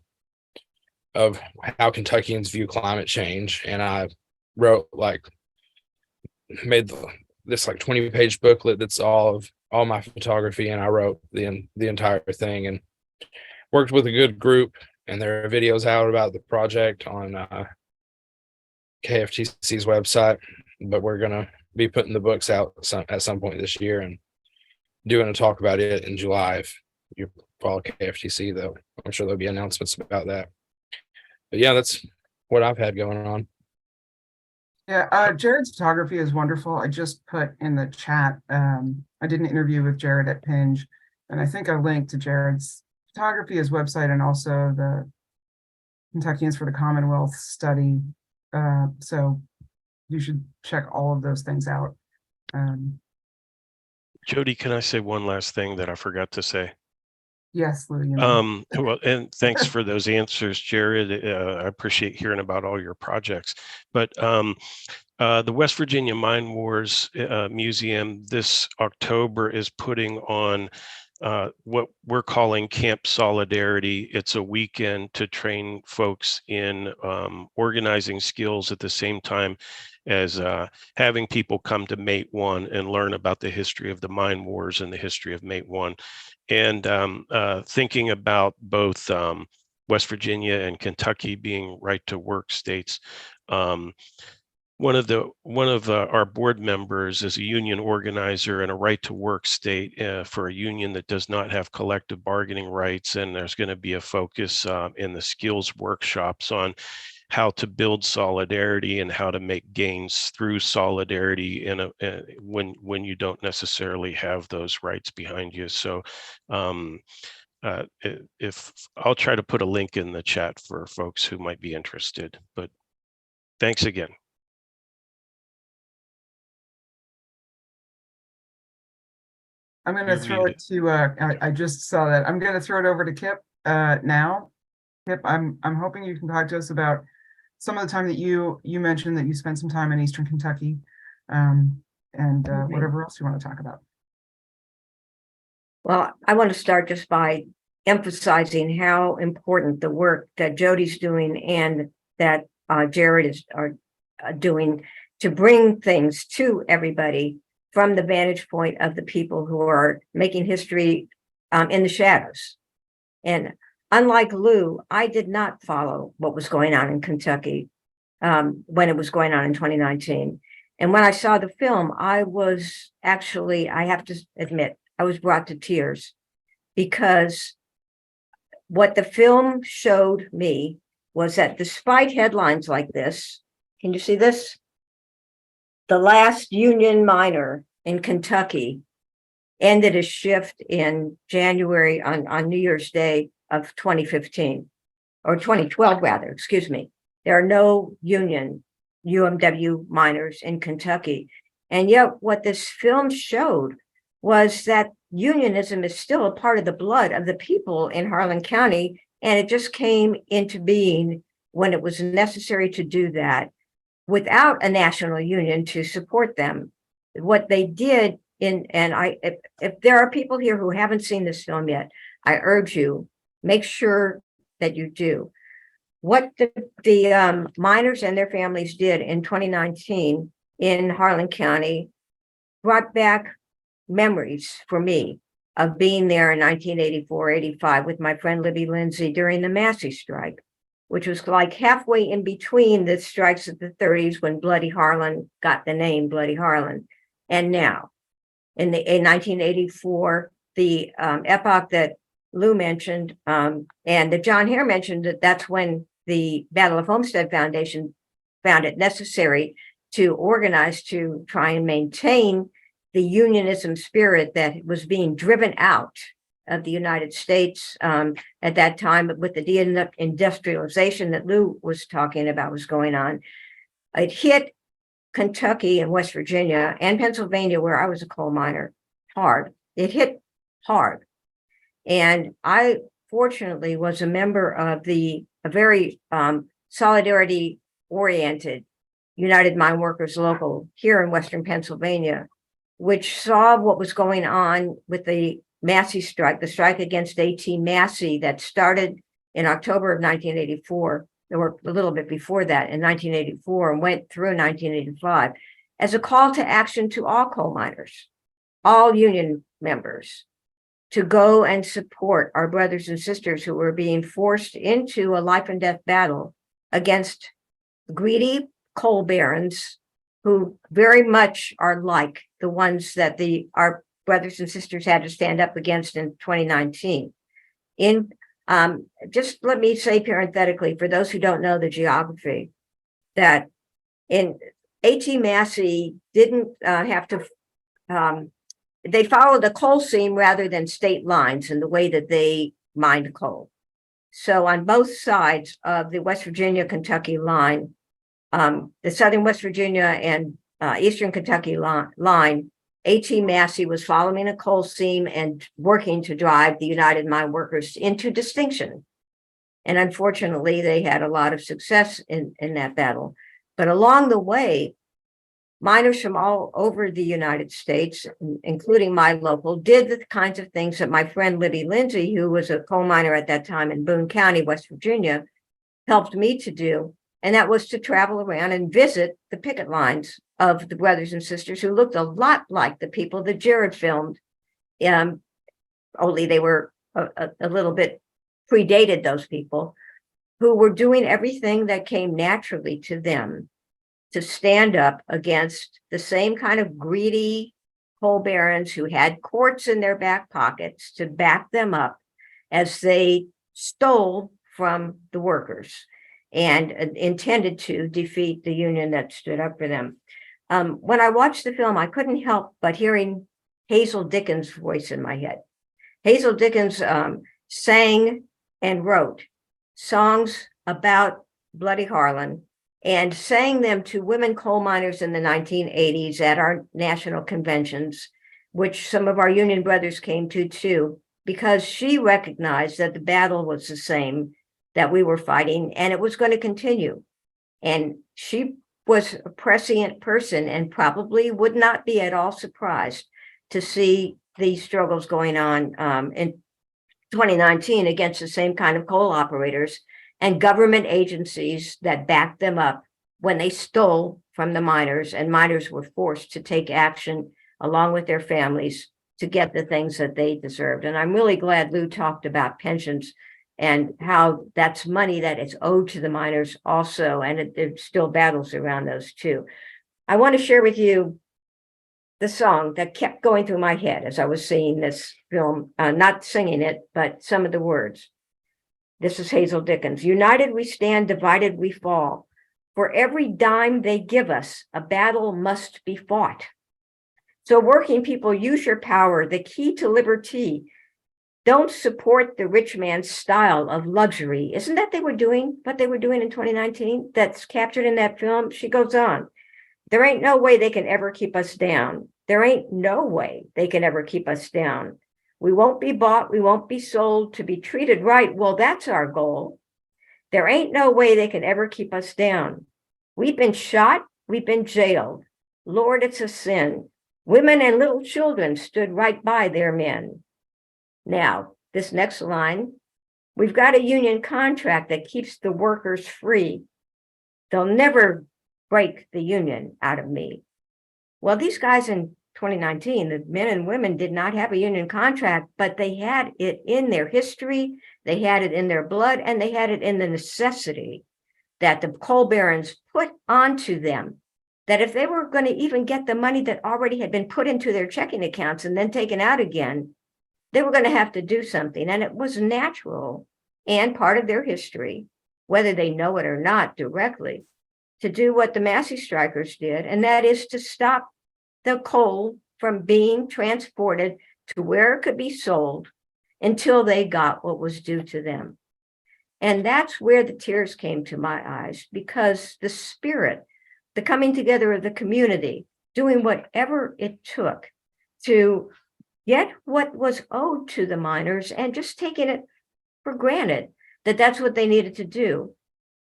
how Kentuckians view climate change, and I made this like 20-page booklet that's all my photography, and I wrote the entire thing and worked with a good group, and there are videos out about the project on KFTC's website. But we're gonna be putting the books out at some point this year and doing a talk about it in July. If you follow KFTC, though, I'm sure there'll be announcements about that. But yeah, that's what I've had going on.
Yeah, Jared's photography is wonderful. I just put in the chat. I did an interview with Jared at Pinge, and I think I linked to Jared's photography, his website, and also the Kentuckians for the Commonwealth study. So you should check all of those things out.
Jody, can I say one last thing that I forgot to say?
Yes, Lou.
Well, and thanks for those answers, Jared. I appreciate hearing about all your projects. But the West Virginia Mine Wars Museum this October is putting on what we're calling Camp Solidarity. It's a weekend to train folks in organizing skills at the same time as having people come to Mate 1 and learn about the history of the mine wars and the history of Mate 1. And thinking about both West Virginia and Kentucky being right to work states. One of our board members is a union organizer in a right to work state for a union that does not have collective bargaining rights. And there's going to be a focus in the skills workshops on how to build solidarity and how to make gains through solidarity when you don't necessarily have those rights behind you. So if I'll try to put a link in the chat for folks who might be interested, but thanks again.
I'm going to throw it to, I just saw that. I'm going to throw it over to Kip now. Kip, I'm hoping you can talk to us about some of the time that you mentioned that you spent some time in Eastern Kentucky, and whatever else you want to talk about.
Well, I want to start just by emphasizing how important the work that Jody's doing and that Jared doing to bring things to everybody from the vantage point of the people who are making history in the shadows. And unlike Lou, I did not follow what was going on in Kentucky when it was going on in 2019. And when I saw the film, I was actually, I have to admit, I was brought to tears, because what the film showed me was that despite headlines like this, can you see this? The last union miner in Kentucky ended his shift in January on New Year's Day of 2015, or 2012 rather, excuse me. There are no union UMW miners in Kentucky. And yet what this film showed was that unionism is still a part of the blood of the people in Harlan County. And it just came into being when it was necessary to do that without a national union to support them. What they did if there are people here who haven't seen this film yet, I urge you, make sure that you do. What the miners and their families did in 2019 in Harlan County brought back memories for me of being there in 1984, 85 with my friend Libby Lindsay during the Massey strike, which was like halfway in between the strikes of the 30s when Bloody Harlan got the name Bloody Harlan, and now. In 1984, the epoch that Lou mentioned and that John Hare mentioned, that's when the Battle of Homestead Foundation found it necessary to organize to try and maintain the unionism spirit that was being driven out of the United States at that time with the deindustrialization that Lou was talking about was going on. It hit Kentucky and West Virginia and Pennsylvania, where I was a coal miner, hard. It hit hard. And I fortunately was a member of a very solidarity-oriented United Mine Workers Local here in Western Pennsylvania, which saw what was going on with the Massey strike, the strike against A.T. Massey that started in October of 1984. There were a little bit before that in 1984 and went through 1985 as a call to action to all coal miners, all union members, to go and support our brothers and sisters who were being forced into a life and death battle against greedy coal barons who very much are like the ones that our brothers and sisters had to stand up against in 2019. Just let me say parenthetically, for those who don't know the geography, that in A.T. Massey didn't have to, they followed the coal seam rather than state lines in the way that they mined coal. So on both sides of the West Virginia-Kentucky line, the Southern West Virginia and Eastern Kentucky line, A.T. Massey was following a coal seam and working to drive the United Mine Workers into distinction. And unfortunately, they had a lot of success in that battle. But along the way, miners from all over the United States, including my local, did the kinds of things that my friend Libby Lindsay, who was a coal miner at that time in Boone County, West Virginia, helped me to do. And that was to travel around and visit the picket lines of the brothers and sisters who looked a lot like the people that Jared filmed, only they were a little bit predated those people, who were doing everything that came naturally to them to stand up against the same kind of greedy coal barons who had courts in their back pockets to back them up as they stole from the workers and intended to defeat the union that stood up for them. When I watched the film, I couldn't help but hearing Hazel Dickens' voice in my head. Hazel Dickens sang and wrote songs about Bloody Harlan and sang them to women coal miners in the 1980s at our national conventions, which some of our union brothers came to too, because she recognized that the battle was the same that we were fighting and it was going to continue. And she was a prescient person and probably would not be at all surprised to see these struggles going on in 2019 against the same kind of coal operators and government agencies that backed them up when they stole from the miners, and miners were forced to take action along with their families to get the things that they deserved. And I'm really glad Lou talked about pensions and how that's money that is owed to the miners also, and there's still battles around those too. I want to share with you the song that kept going through my head as I was seeing this film, not singing it, but some of the words. This is Hazel Dickens. United we stand, divided we fall. For every dime they give us, a battle must be fought. So working people, use your power, the key to liberty. Don't support the rich man's style of luxury. Isn't that what they were doing in 2019? That's captured in that film. She goes on. There ain't no way they can ever keep us down. There ain't no way they can ever keep us down. We won't be bought. We won't be sold to be treated right. Well, that's our goal. There ain't no way they can ever keep us down. We've been shot. We've been jailed. Lord, it's a sin. Women and little children stood right by their men. Now, this next line, we've got a union contract that keeps the workers free. They'll never break the union out of me. Well, these guys in 2019, the men and women did not have a union contract, but they had it in their history, they had it in their blood, and they had it in the necessity that the coal barons put onto them, that if they were going to even get the money that already had been put into their checking accounts and then taken out again, they were going to have to do something. And it was natural and part of their history, whether they know it or not directly, to do what the Massey strikers did, and that is to stop the coal from being transported to where it could be sold until they got what was due to them. And that's where the tears came to my eyes, because the spirit, the coming together of the community, doing whatever it took to get what was owed to the miners and just taking it for granted that that's what they needed to do,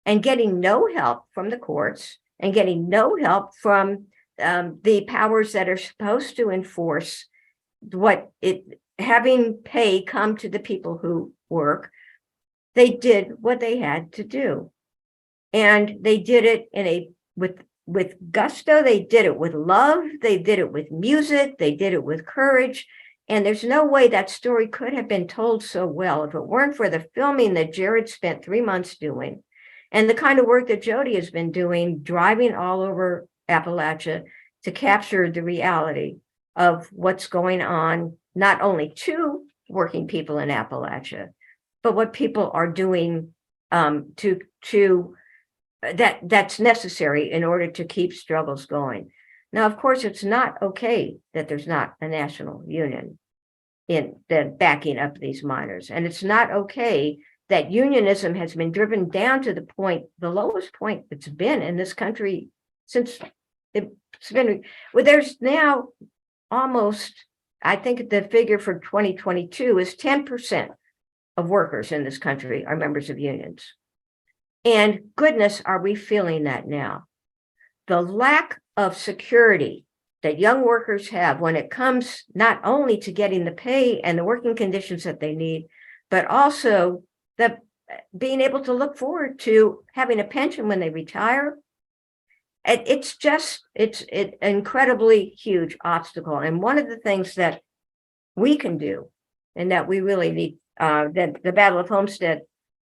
and getting no help from the courts and getting no help from the powers that are supposed to enforce having pay come to the people who work. They did what they had to do, and they did it with gusto. They did it with love. They did it with music. They did it with courage. And there's no way that story could have been told so well if it weren't for the filming that Jared spent 3 months doing, and the kind of work that Jody has been doing, driving all over Appalachia to capture the reality of what's going on, not only to working people in Appalachia, but what people are doing that's necessary in order to keep struggles going. Now, of course, it's not okay that there's not a national union in the backing up these miners. And it's not okay that unionism has been driven down to the lowest point it's been in this country since it's been, well, there's now almost, I think the figure for 2022 is 10% of workers in this country are members of unions. And goodness, are we feeling that now? The lack of security that young workers have when it comes not only to getting the pay and the working conditions that they need, but also being able to look forward to having a pension when they retire. It's an incredibly huge obstacle. And one of the things that we can do, and that we really need, that the Battle of Homestead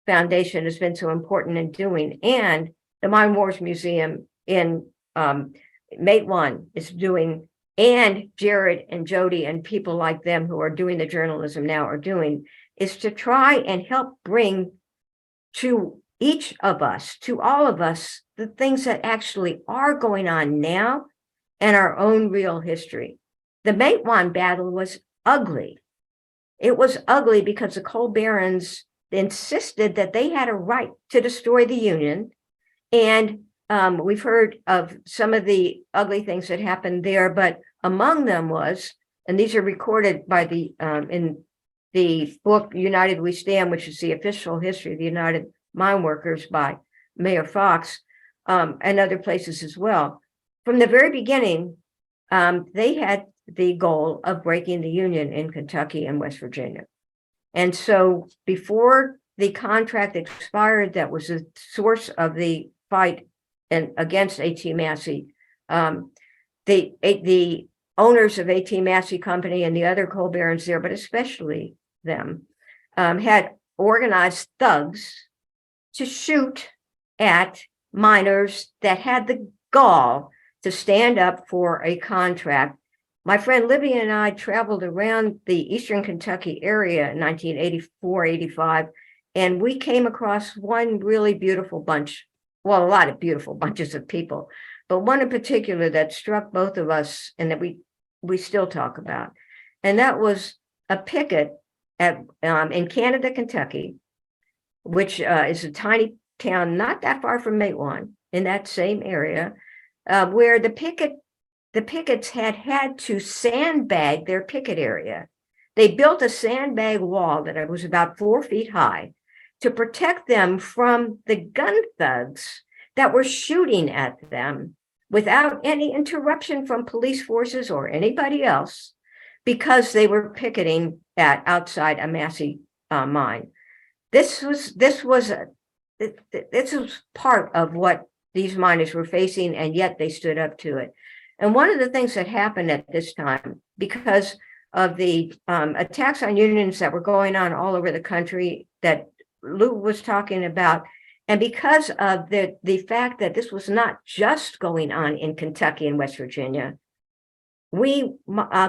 Foundation has been so important in doing, and the Mine Wars Museum in Matewan is doing, and Jared and Jody and people like them who are doing the journalism now are doing, is to try and help bring to each of us, to all of us, the things that actually are going on now and our own real history. The Matewan battle was ugly. It was ugly because the coal barons insisted that they had a right to destroy the union. And we've heard of some of the ugly things that happened there, but among them was, and these are recorded by in the book United We Stand, which is the official history of the United Mine Workers by Mayor Fox, and other places as well. From the very beginning, they had the goal of breaking the union in Kentucky and West Virginia. And so before the contract expired, that was the source of the fight and against A.T. Massey. The owners of A.T. Massey Company and the other coal barons there, but especially them, had organized thugs to shoot at miners that had the gall to stand up for a contract. My friend Libby and I traveled around the Eastern Kentucky area in 1984, 85, and we came across one really beautiful bunch, well, a lot of beautiful bunches of people, but one in particular that struck both of us and that we still talk about. And that was a picket at in Canada, Kentucky, which is a tiny town not that far from Matewan in that same area, where the pickets had to sandbag their picket area. They built a sandbag wall that was about 4 feet high to protect them from the gun thugs that were shooting at them without any interruption from police forces or anybody else, because they were picketing outside a Massey mine. This was part of what these miners were facing, and yet they stood up to it. And one of the things that happened at this time, because of the attacks on unions that were going on all over the country that Lou was talking about, and because of the fact that this was not just going on in Kentucky and West Virginia, we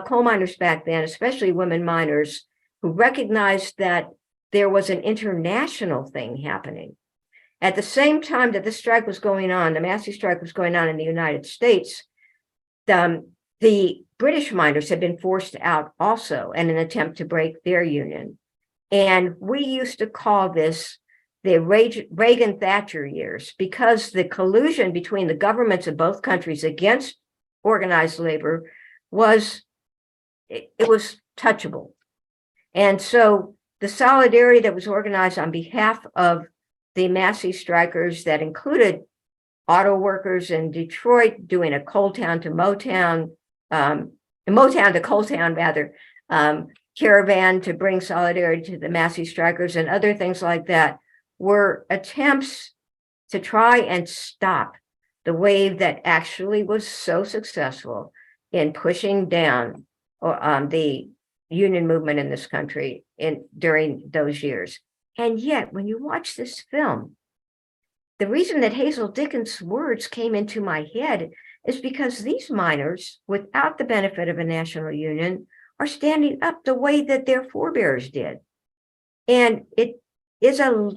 coal miners back then, especially women miners, who recognized that there was an international thing happening. At the same time that the strike was going on, the Massey strike was going on in the United States, the British miners had been forced out also in an attempt to break their union. And we used to call this the Reagan-Thatcher years, because the collusion between the governments of both countries against organized labor was touchable. And so the solidarity that was organized on behalf of the Massey strikers, that included auto workers in Detroit doing a Motown to Coal Town rather, caravan to bring solidarity to the Massey strikers and other things like that, were attempts to try and stop the wave that actually was so successful in pushing down the union movement in this country during those years. And yet, when you watch this film, the reason that Hazel Dickens' words came into my head is because these miners, without the benefit of a national union, are standing up the way that their forebears did. And it is a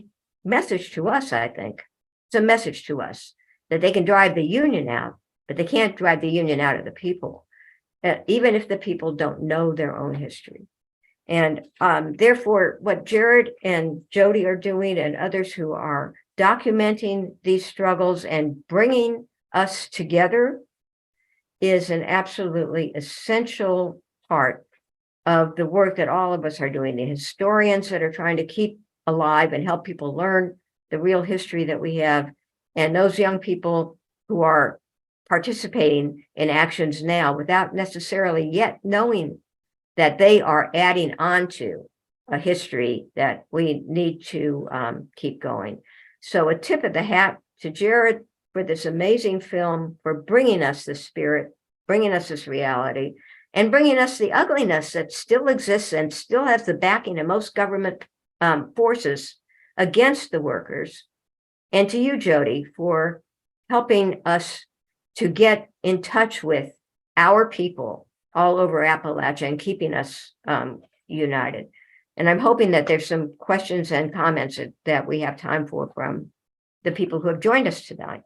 message to us, I think. It's a message to us that they can drive the union out, but they can't drive the union out of the people, even if the people don't know their own history. And therefore, what Jared and Jody are doing, and others who are documenting these struggles and bringing us together, is an absolutely essential part of the work that all of us are doing. The historians that are trying to keep alive and help people learn the real history that we have, and those young people who are participating in actions now without necessarily yet knowing that they are adding on to a history that we need to keep going. So a tip of the hat to Jared for this amazing film, for bringing us this spirit, bringing us this reality, and bringing us the ugliness that still exists and still has the backing of most government forces against the workers. And to you, Jody, for helping us to get in touch with our people all over Appalachia and keeping us united. And I'm hoping that there's some questions and comments that we have time for from the people who have joined us tonight.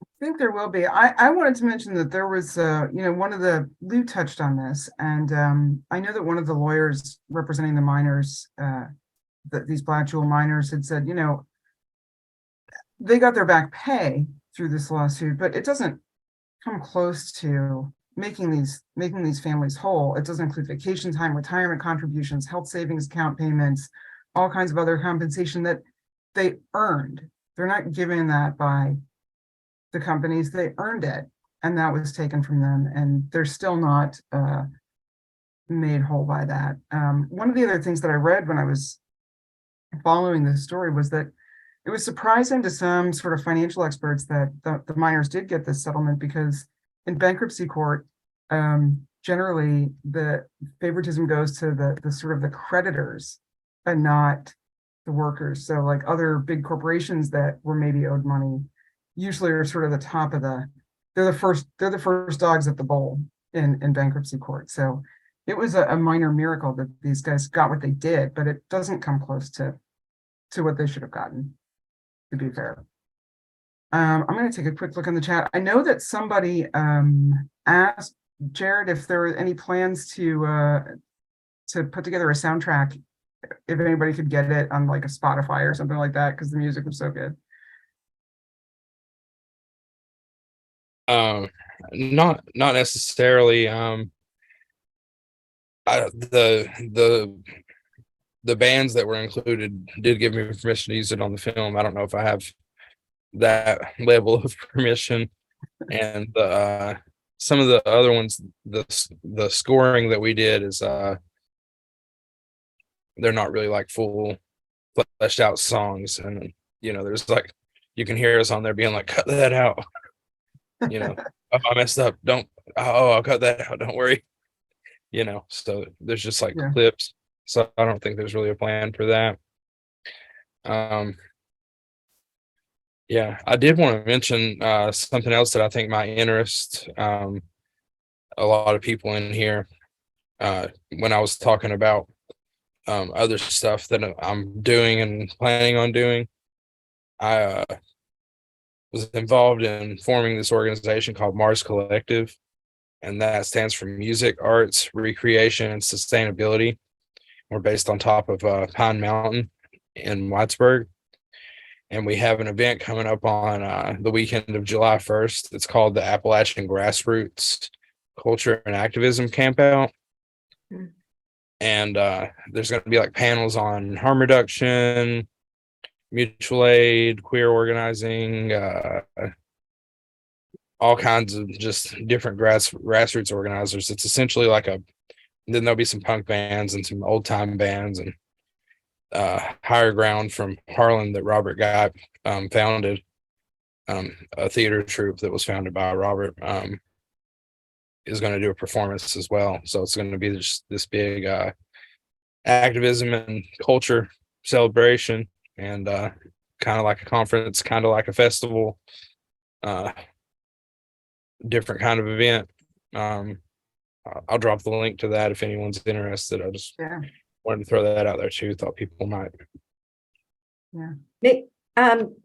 I think there will be. I wanted to mention that there was, one of Lou touched on this, and I know that one of the lawyers representing the miners, these Blackjewel miners, had said, they got their back pay through this lawsuit, but it doesn't come close to making these families whole. It doesn't include vacation time, retirement contributions, health savings account payments, all kinds of other compensation that they earned. They're not given that by the companies, they earned it, and that was taken from them, and they're still not made whole by that. One of the other things that I read when I was following this story was that it was surprising to some sort of financial experts that the miners did get this settlement, because in bankruptcy court, generally the favoritism goes to the sort of the creditors and not the workers. So like other big corporations that were maybe owed money usually are sort of the top of they're the first dogs at the bowl in bankruptcy court. So it was a minor miracle that these guys got what they did, but it doesn't come close to what they should have gotten, to be fair. I'm going to take a quick look in the chat. I know that somebody asked Jared if there were any plans to put together a soundtrack, if anybody could get it on like a Spotify or something like that, because the music was so good.
Not necessarily. The bands that were included did give me permission to use it on the film. I don't know if I have that level of permission. And some of the other ones, the scoring that we did is they're not really like full fleshed out songs, and there's like, you can hear us on there being like, cut that out. Oh, I messed up, I'll cut that out, don't worry. So there's just like clips. So I don't think there's really a plan for that. I did want to mention something else that I think might interest a lot of people in here. When I was talking about other stuff that I'm doing and planning on doing, I was involved in forming this organization called Mars Collective, and that stands for Music, Arts, Recreation, and Sustainability. We're based on top of Pine Mountain in Whitesburg. And we have an event coming up on the weekend of July 1st. It's called the Appalachian Grassroots Culture and Activism Campout. And there's going to be like panels on harm reduction, mutual aid, queer organizing, all kinds of just different grassroots organizers. It's essentially like then there'll be some punk bands and some old time bands, and Higher Ground from Harlan that Robert Guy founded, a theater troupe that was founded by Robert, is going to do a performance as well. So it's going to be just this big activism and culture celebration, and kind of like a conference, kind of like a festival, different kind of event. I'll drop the link to that if anyone's interested. I just wanted to throw that out there too. Thought people might.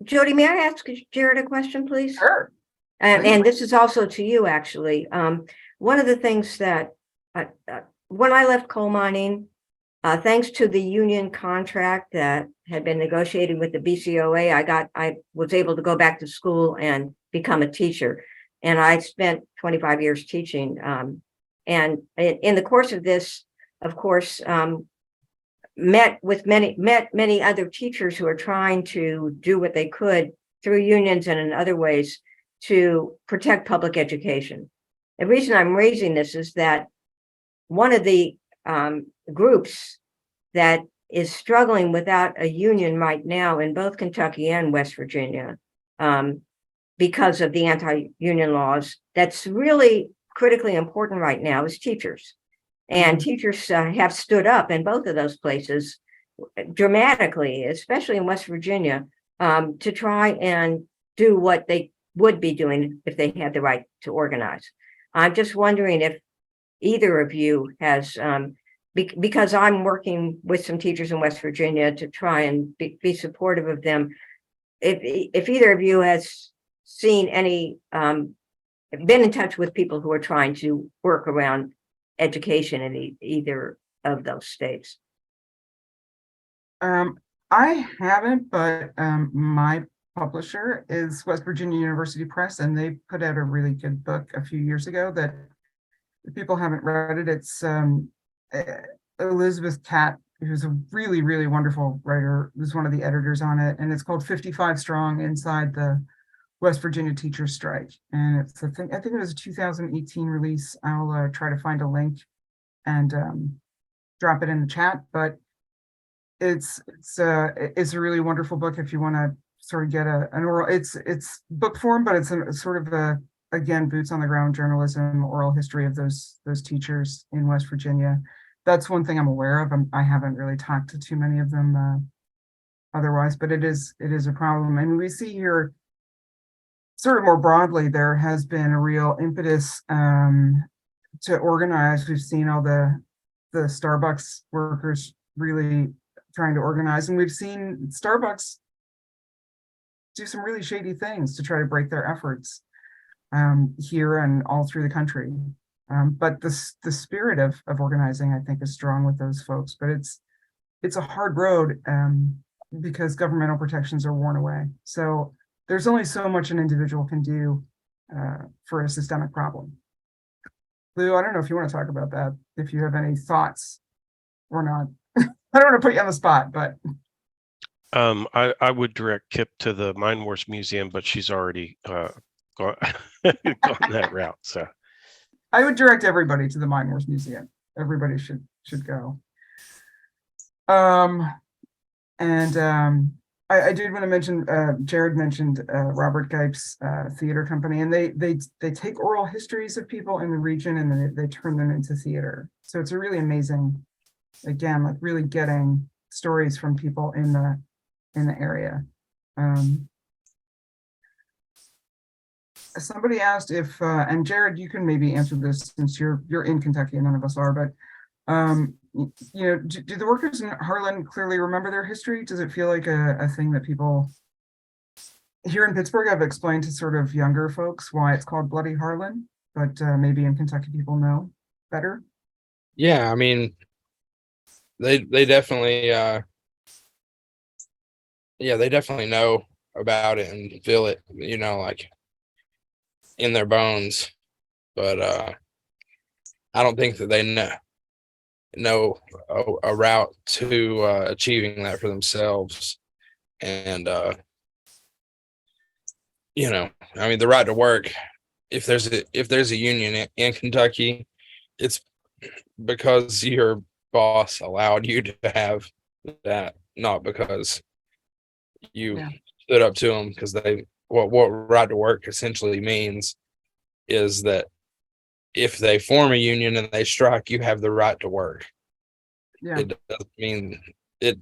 Jody, may I ask Jared a question, please?
Sure.
And this is also to you, actually. One of the things that when I left coal mining, thanks to the union contract that had been negotiated with the BCOA, I was able to go back to school and become a teacher. And I spent 25 years teaching. And in the course of this, of course, met many other teachers who are trying to do what they could through unions and in other ways to protect public education. The reason I'm raising this is that one of the groups that is struggling without a union right now in both Kentucky and West Virginia, because of the anti-union laws, that's really critically important right now, is teachers. And teachers have stood up in both of those places dramatically, especially in West Virginia, to try and do what they would be doing if they had the right to organize. I'm just wondering if either of you has, because I'm working with some teachers in West Virginia to try and be supportive of them, if either of you has seen any, been in touch with people who are trying to work around education in either of those states.
I haven't, but my publisher is West Virginia University Press, and they put out a really good book a few years ago that, if people haven't read it, it's Elizabeth Catt, who's a really, really wonderful writer, was one of the editors on it, and it's called 55 Strong Inside the West Virginia Teachers Strike. And it's I think it was a 2018 release. I'll try to find a link and drop it in the chat, but it's a really wonderful book if you want to sort of get an oral, it's book form, but it's a sort of a, again, boots on the ground journalism, oral history of those teachers in West Virginia. That's one thing I'm aware of. I haven't really talked to too many of them otherwise, but it is a problem. And we see here, sort of more broadly, there has been a real impetus to organize. We've seen all the Starbucks workers really trying to organize, and we've seen Starbucks do some really shady things to try to break their efforts here and all through the country. But the spirit of organizing, I think, is strong with those folks. But it's a hard road because governmental protections are worn away. So there's only so much an individual can do for a systemic problem. Lou, I don't know if you want to talk about that, if you have any thoughts or not. I don't want to put you on the spot, but.
I would direct Kip to the Mine Wars Museum, but she's already gone that route. So
I would direct everybody to the Mine Wars Museum. Everybody should go. I did want to mention, Jared mentioned Robert Geip's theater company, and they take oral histories of people in the region and then they turn them into theater. So it's a really amazing, again, like really getting stories from people in the area. Somebody asked if, and Jared, you can maybe answer this since you're in Kentucky and none of us are, but do the workers in Harlan clearly remember their history? Does it feel like a thing that people here in Pittsburgh have explained to sort of younger folks why it's called Bloody Harlan, but maybe in Kentucky people know better?
Yeah, I mean, they definitely they definitely know about it and feel it, like in their bones. But I don't think that they know a route to achieving that for themselves. And I mean, the right to work, if there's a union in Kentucky, it's because your boss allowed you to have that, not because you stood up to them. Because what right to work essentially means is that if they form a union and they strike, you have the right to work.
Yeah.
It doesn't mean it.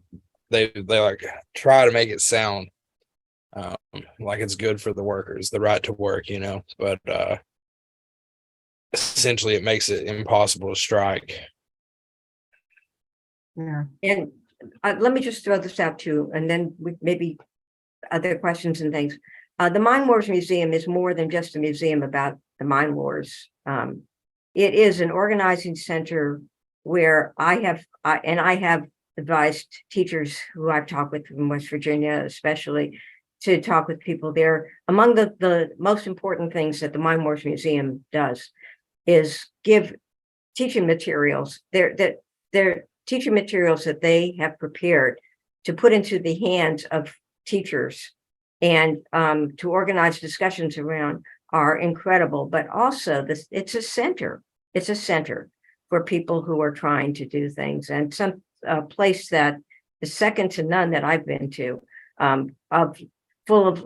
They like try to make it sound like it's good for the workers, the right to work, but essentially it makes it impossible to strike.
Yeah.
And let me just throw this out too, and then maybe other questions and things. The Mine Wars Museum is more than just a museum about the mine wars. It is an organizing center where I have advised teachers who I've talked with from West Virginia, especially, to talk with people there. Among the most important things that the Mine Wars Museum does is give teaching materials. They're teaching materials that they have prepared to put into the hands of teachers and to organize discussions around are incredible. But also it's a center for people who are trying to do things, and some place that is second to none that I've been to, full of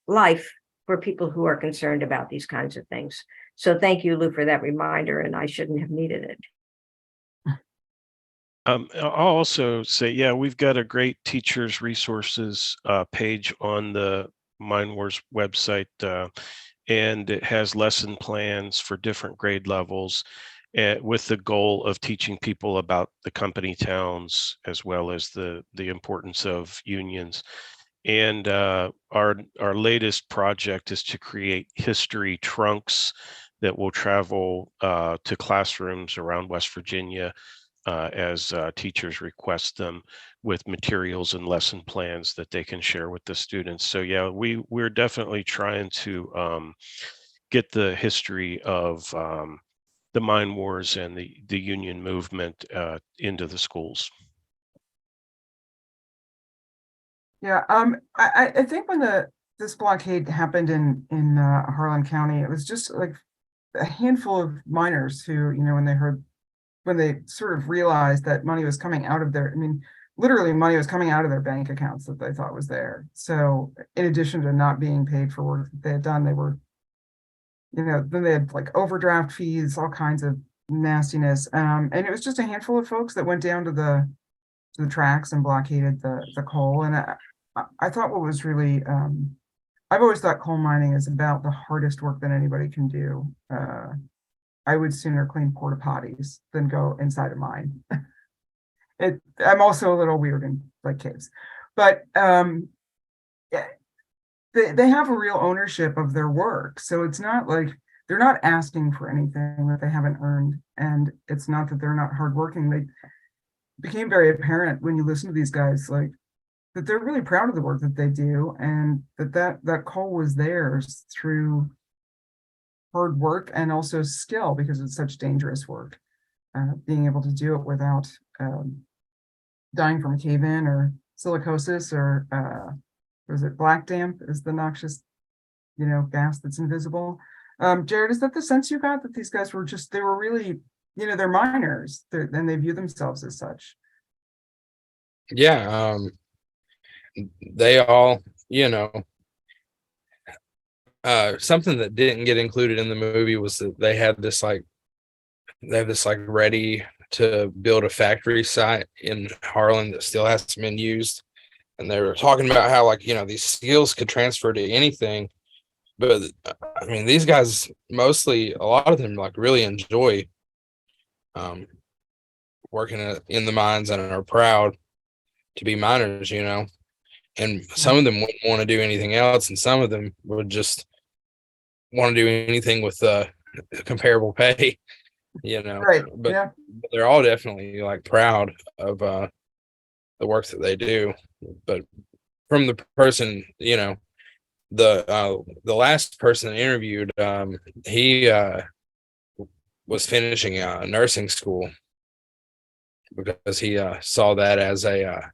life for people who are concerned about these kinds of things. So thank you, Lou, for that reminder, and I shouldn't have needed it.
I'll also say, we've got a great teachers resources page on the Mine Wars website, and it has lesson plans for different grade levels, with the goal of teaching people about the company towns as well as the importance of unions. And our latest project is to create history trunks that will travel to classrooms around West Virginia as teachers request them, with materials and lesson plans that they can share with the students. So we're definitely trying to get the history of the mine wars and the union movement into the schools.
Yeah, I think when this blockade happened in Harlan County, it was just like a handful of miners who, when they sort of realized that money was coming out of their, I mean, literally money was coming out of their bank accounts that they thought was there. So in addition to not being paid for work that they had done, they were, then they had like overdraft fees, all kinds of nastiness. And it was just a handful of folks that went down to the tracks and blockaded the coal. And I thought what was really, I've always thought coal mining is about the hardest work that anybody can do. I would sooner clean porta potties than go inside a mine. I'm also a little weird in like caves, but yeah, they have a real ownership of their work. So it's not like they're not asking for anything that they haven't earned. And it's not that they're not hardworking. They became very apparent when you listen to these guys, like that they're really proud of the work that they do, and that coal was theirs through hard work and also skill, because it's such dangerous work. Being able to do it without dying from a cave-in or silicosis or was it black damp is the noxious, gas that's invisible. Jared, is that the sense you got, that these guys were they were really, they're miners, and they view themselves as such?
Yeah. They all, something that didn't get included in the movie was that they have this like ready to build a factory site in Harlan that still hasn't been used. And they were talking about how, like, these skills could transfer to anything. But I mean, these guys, mostly, a lot of them, like, really enjoy working in the mines and are proud to be miners, and some of them wouldn't want to do anything else. And some of them would just want to do anything with comparable pay,
Right.
but
Yeah.
they're all definitely like proud of the work that they do. But from the person, the last person interviewed, he was finishing nursing school because he saw that as a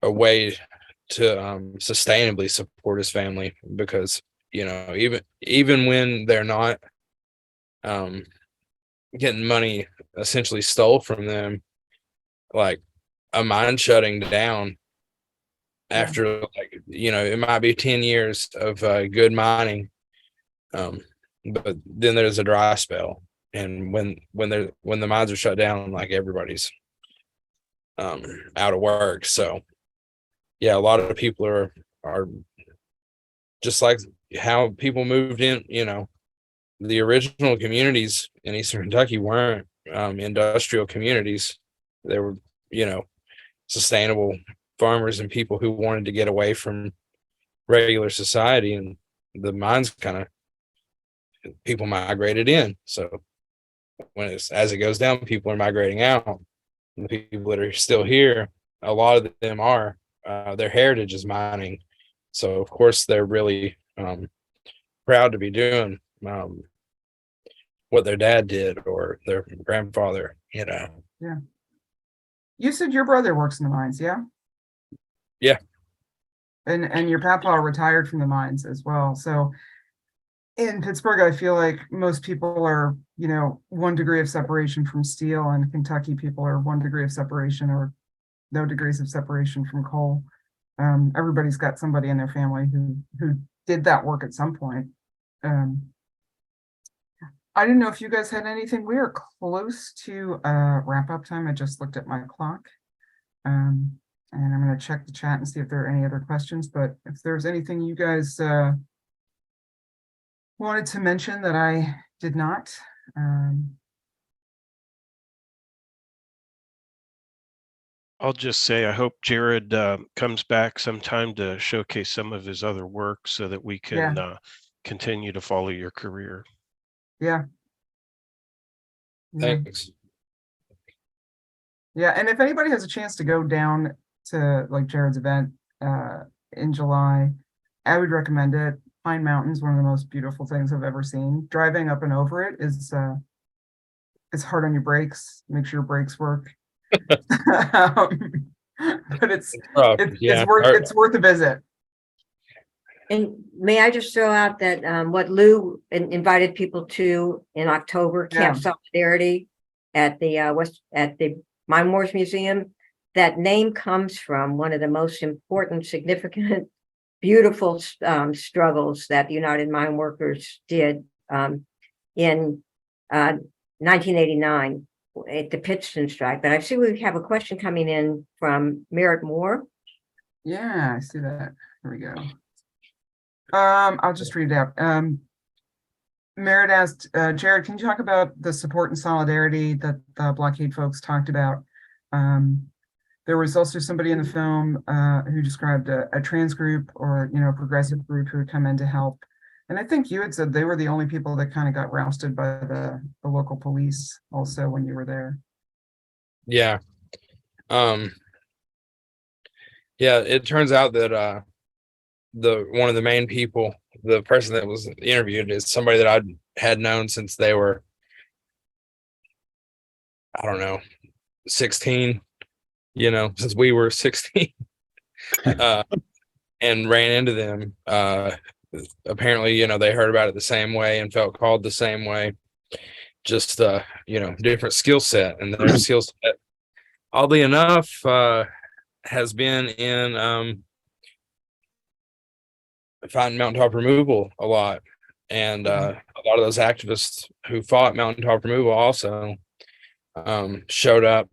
way to sustainably support his family, because even when they're not getting money essentially stole from them, like a mine shutting down after it might be 10 years of good mining, but then there's a dry spell, and when the mines are shut down, like, everybody's out of work. So yeah, a lot of people are just like how people moved in. The original communities in Eastern Kentucky weren't industrial communities. They were, sustainable farmers and people who wanted to get away from regular society, and the mines people migrated in. So as it goes down, people are migrating out. And the people that are still here, a lot of them are, their heritage is mining. So of course they're really proud to be doing what their dad did or their grandfather.
Yeah. You said your brother works in the mines, yeah?
Yeah.
And your papa retired from the mines as well. So in Pittsburgh, I feel like most people are, 1 degree of separation from steel, and Kentucky people are 1 degree of separation or no degrees of separation from coal. Everybody's got somebody in their family who did that work at some point. I didn't know if you guys had anything. We are close to wrap up time. I just looked at my clock. And I'm going to check the chat and see if there are any other questions. But if there's anything you guys wanted to mention that I did not.
I'll just say, I hope Jared comes back sometime to showcase some of his other work so that we can continue to follow your career.
Yeah.
Thanks.
Yeah, and if anybody has a chance to go down to like Jared's event in July, I would recommend it. Pine Mountain's one of the most beautiful things I've ever seen. Driving up and over it is it's hard on your brakes. Make sure your brakes work. But it's worth a visit.
And may I just throw out that what Lou invited people to in October, Camp Solidarity at the Mine Wars Museum, that name comes from one of the most important, significant, beautiful struggles that the United Mine Workers did in 1989 at the Pittsburgh strike. But I see we have a question coming in from Merritt Moore.
Yeah, I see that. Here we go. I'll just read it out. Merritt asked, Jared, can you talk about the support and solidarity that the blockade folks talked about? There was also somebody in the film who described a trans group or, you know, a progressive group who would come in to help. And I think you had said they were the only people that kind of got rousted by the local police also when you were there.
Yeah. Yeah, it turns out that one of the main people, the person that was interviewed, is somebody that I had known since they were, I don't know, 16, you know, since we were 16, and ran into them. Apparently, you know, they heard about it the same way and felt called the same way, just, you know, different skill set. And their skill set, oddly enough, has been in finding mountaintop removal a lot. And a lot of those activists who fought mountaintop removal also showed up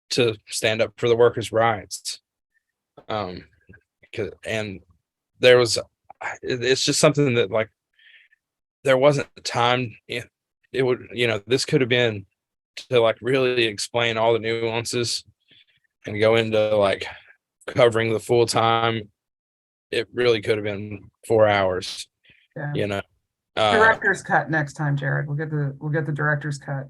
to stand up for the workers' rights. And there was, it's just something that, like, there wasn't time. It would, you know, this could have been to, like, really explain all the nuances and go into, like, covering the full time. It really could have been 4 hours,
Yeah.
you know.
Director's cut next time, Jared. We'll get the director's cut.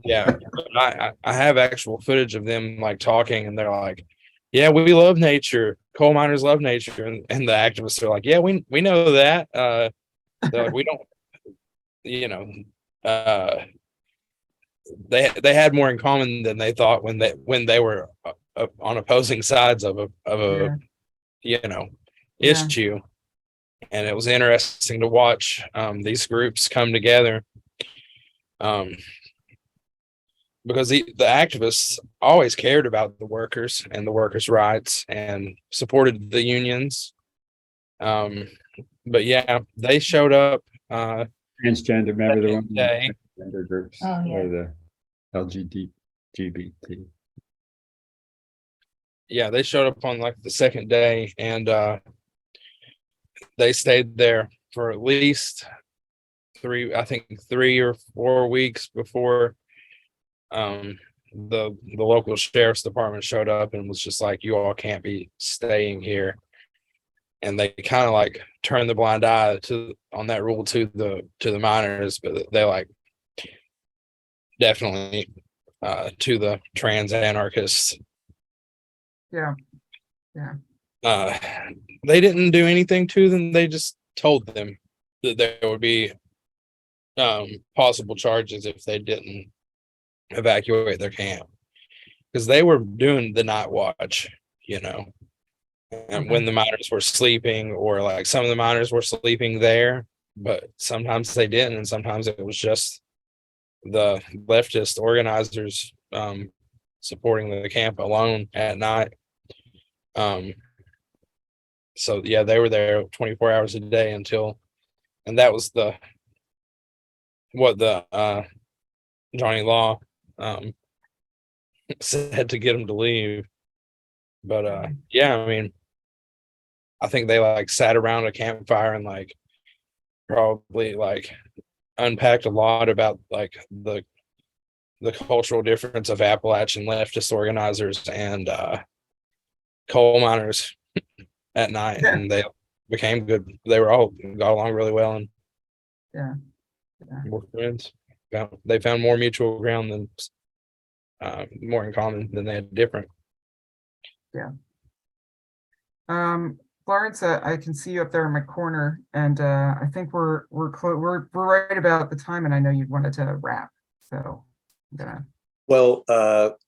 Yeah, I have actual footage of them, like, talking, and they're like, yeah, we love nature. Coal miners love nature. And the activists are like, yeah, we know that. They're like, we don't, you know, they had more in common than they thought when they were on opposing sides of a
Yeah.
you know,
Yeah.
issue. And it was interesting to watch these groups come together, because the activists always cared about the workers and the workers' rights and supported the unions. But yeah, they showed up.
Transgender, remember the one?
Day.
Transgender groups.
Oh, yeah.
Or the LGBT.
Yeah, they showed up on, like, the second day, and they stayed there for at least 3 or 4 weeks before the local sheriff's department showed up and was just like, you all can't be staying here. And they kind of, like, turned the blind eye on that rule to the miners, but they, like, definitely to the trans anarchists.
Yeah. Yeah.
They didn't do anything to them. They just told them that there would be possible charges if they didn't evacuate their camp, because they were doing the night watch, you know. And when the miners were sleeping, or, like, some of the miners were sleeping there, but sometimes they didn't, and sometimes it was just the leftist organizers supporting the camp alone at night. So yeah, they were there 24 hours a day until, and that was what the Johnny Law said to get them to leave. But yeah, I mean, I think they, like, sat around a campfire and, like, probably, like, unpacked a lot about, like, the cultural difference of Appalachian leftist organizers and coal miners at night.
Yeah.
And they became good. They were all got along really well, and
Yeah.
were friends. They found more mutual ground than more in common than they had different.
Florence, I can see you up there in my corner, and I think we're right about the time, and I know you wanted to wrap, so I'm gonna.
Well,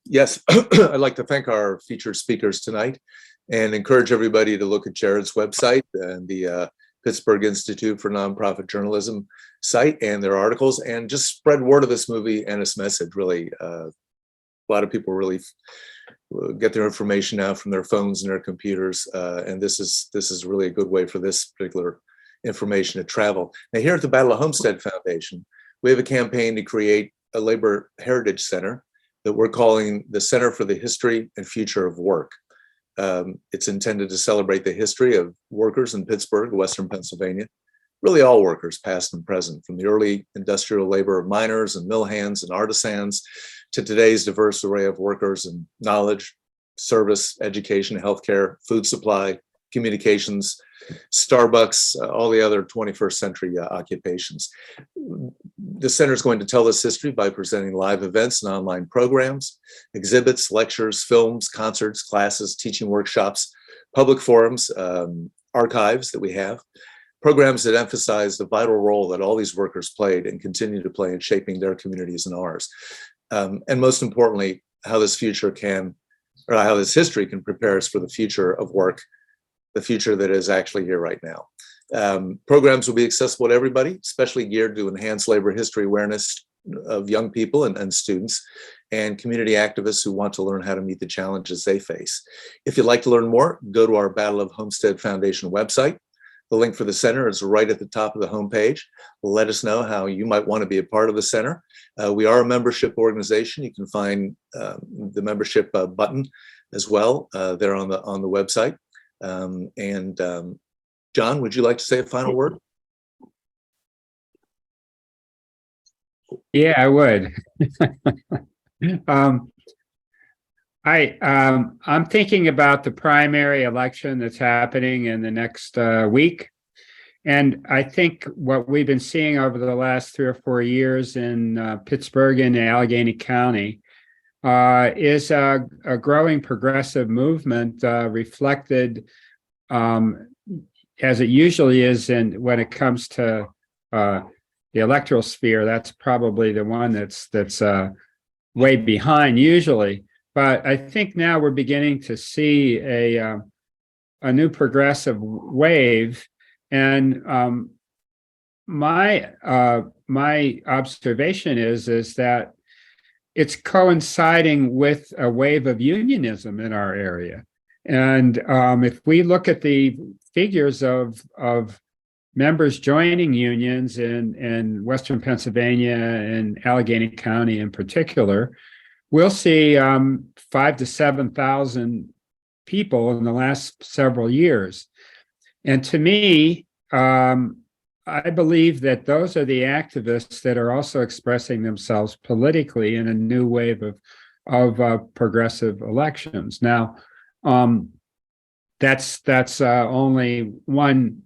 yes, I'd like to thank our featured speakers tonight and encourage everybody to look at Jared's website and the Pittsburgh Institute for Nonprofit Journalism site and their articles, and just spread word of this movie and its message. Really, a lot of people really get their information now from their phones and their computers. And this is really a good way for this particular information to travel. Now, here at the Battle of Homestead Foundation, we have a campaign to create a labor heritage center that we're calling the Center for the History and Future of Work. It's intended to celebrate the history of workers in Pittsburgh, Western Pennsylvania, really all workers, past and present, from the early industrial labor of miners and mill hands and artisans to today's diverse array of workers in knowledge, service, education, healthcare, food supply, communications, Starbucks, all the other 21st century occupations. The center is going to tell this history by presenting live events and online programs, exhibits, lectures, films, concerts, classes, teaching workshops, public forums, archives that we have, programs that emphasize the vital role that all these workers played and continue to play in shaping their communities and ours. And most importantly, how this future can, or how this history can prepare us for the future of work, the future that is actually here right now. Programs will be accessible to everybody, especially geared to enhance labor history awareness of young people and students and community activists who want to learn how to meet the challenges they face. If you'd like to learn more, go to our Battle of Homestead Foundation website. The link for the center is right at the top of the homepage. Let us know how you might want to be a part of the center. We are a membership organization. You can find the membership button as well there on the website. John, would you like to say a final word?
Yeah, I would. I'm thinking about the primary election that's happening in the next week. And I think what we've been seeing over the last 3 or 4 years in Pittsburgh and Allegheny County is a growing progressive movement reflected as it usually is when it comes to the electoral sphere. That's probably the one that's way behind usually. But I think now we're beginning to see a new progressive wave, and my observation is that it's coinciding with a wave of unionism in our area. And if we look at the figures of members joining unions in Western Pennsylvania and Allegheny County in particular, we'll see 5,000 to 7,000 people in the last several years. And to me, I believe that those are the activists that are also expressing themselves politically in a new wave of progressive elections. Now, that's only one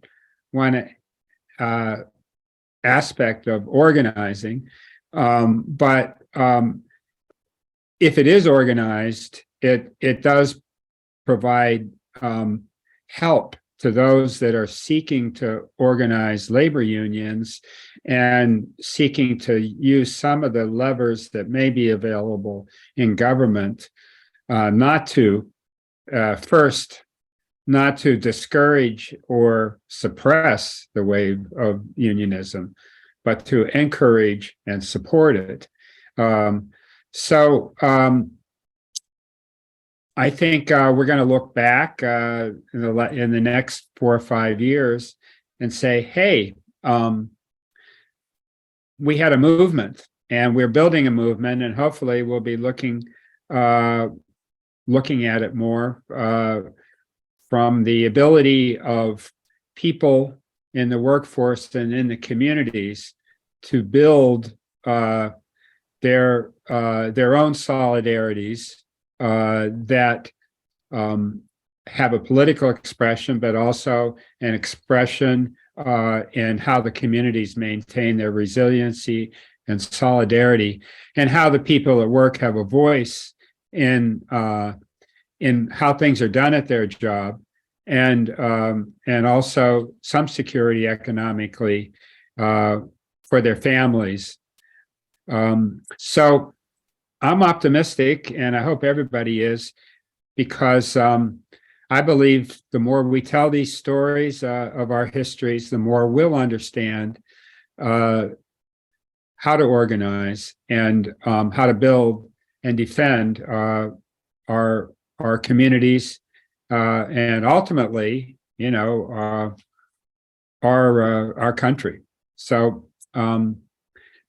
aspect of organizing, but if it is organized, it does provide help to those that are seeking to organize labor unions and seeking to use some of the levers that may be available in government, not to discourage or suppress the wave of unionism, but to encourage and support it. So I think we're going to look back in the next 4 or 5 years and say, hey, we had a movement and we're building a movement, and hopefully we'll be looking at it more from the ability of people in the workforce and in the communities to build their own solidarities that have a political expression, but also an expression in how the communities maintain their resiliency and solidarity, and how the people at work have a voice in how things are done at their job, and also some security economically for their families. So I'm optimistic, and I hope everybody is, because I believe the more we tell these stories of our histories, the more we'll understand how to organize and how to build and defend our our communities, and ultimately, our country. So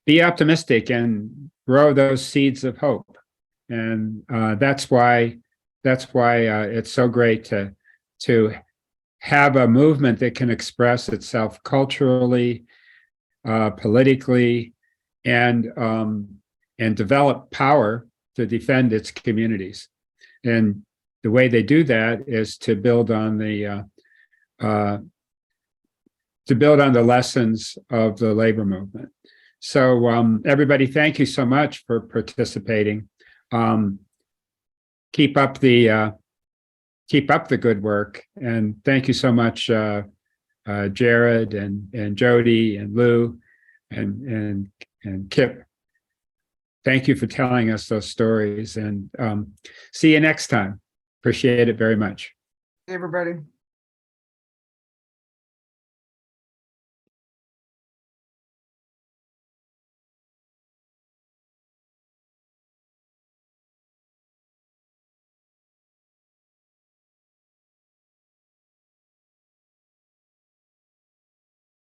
be optimistic and grow those seeds of hope. And that's why it's so great to have a movement that can express itself culturally, politically, and develop power to defend its communities. And the way they do that is to build on the lessons of the labor movement. So everybody, thank you so much for participating. Keep up the good work, and thank you so much, Jared and Jody and Lou and Kip. Thank you for telling us those stories, and see you next time. Appreciate it very much.
Hey, everybody.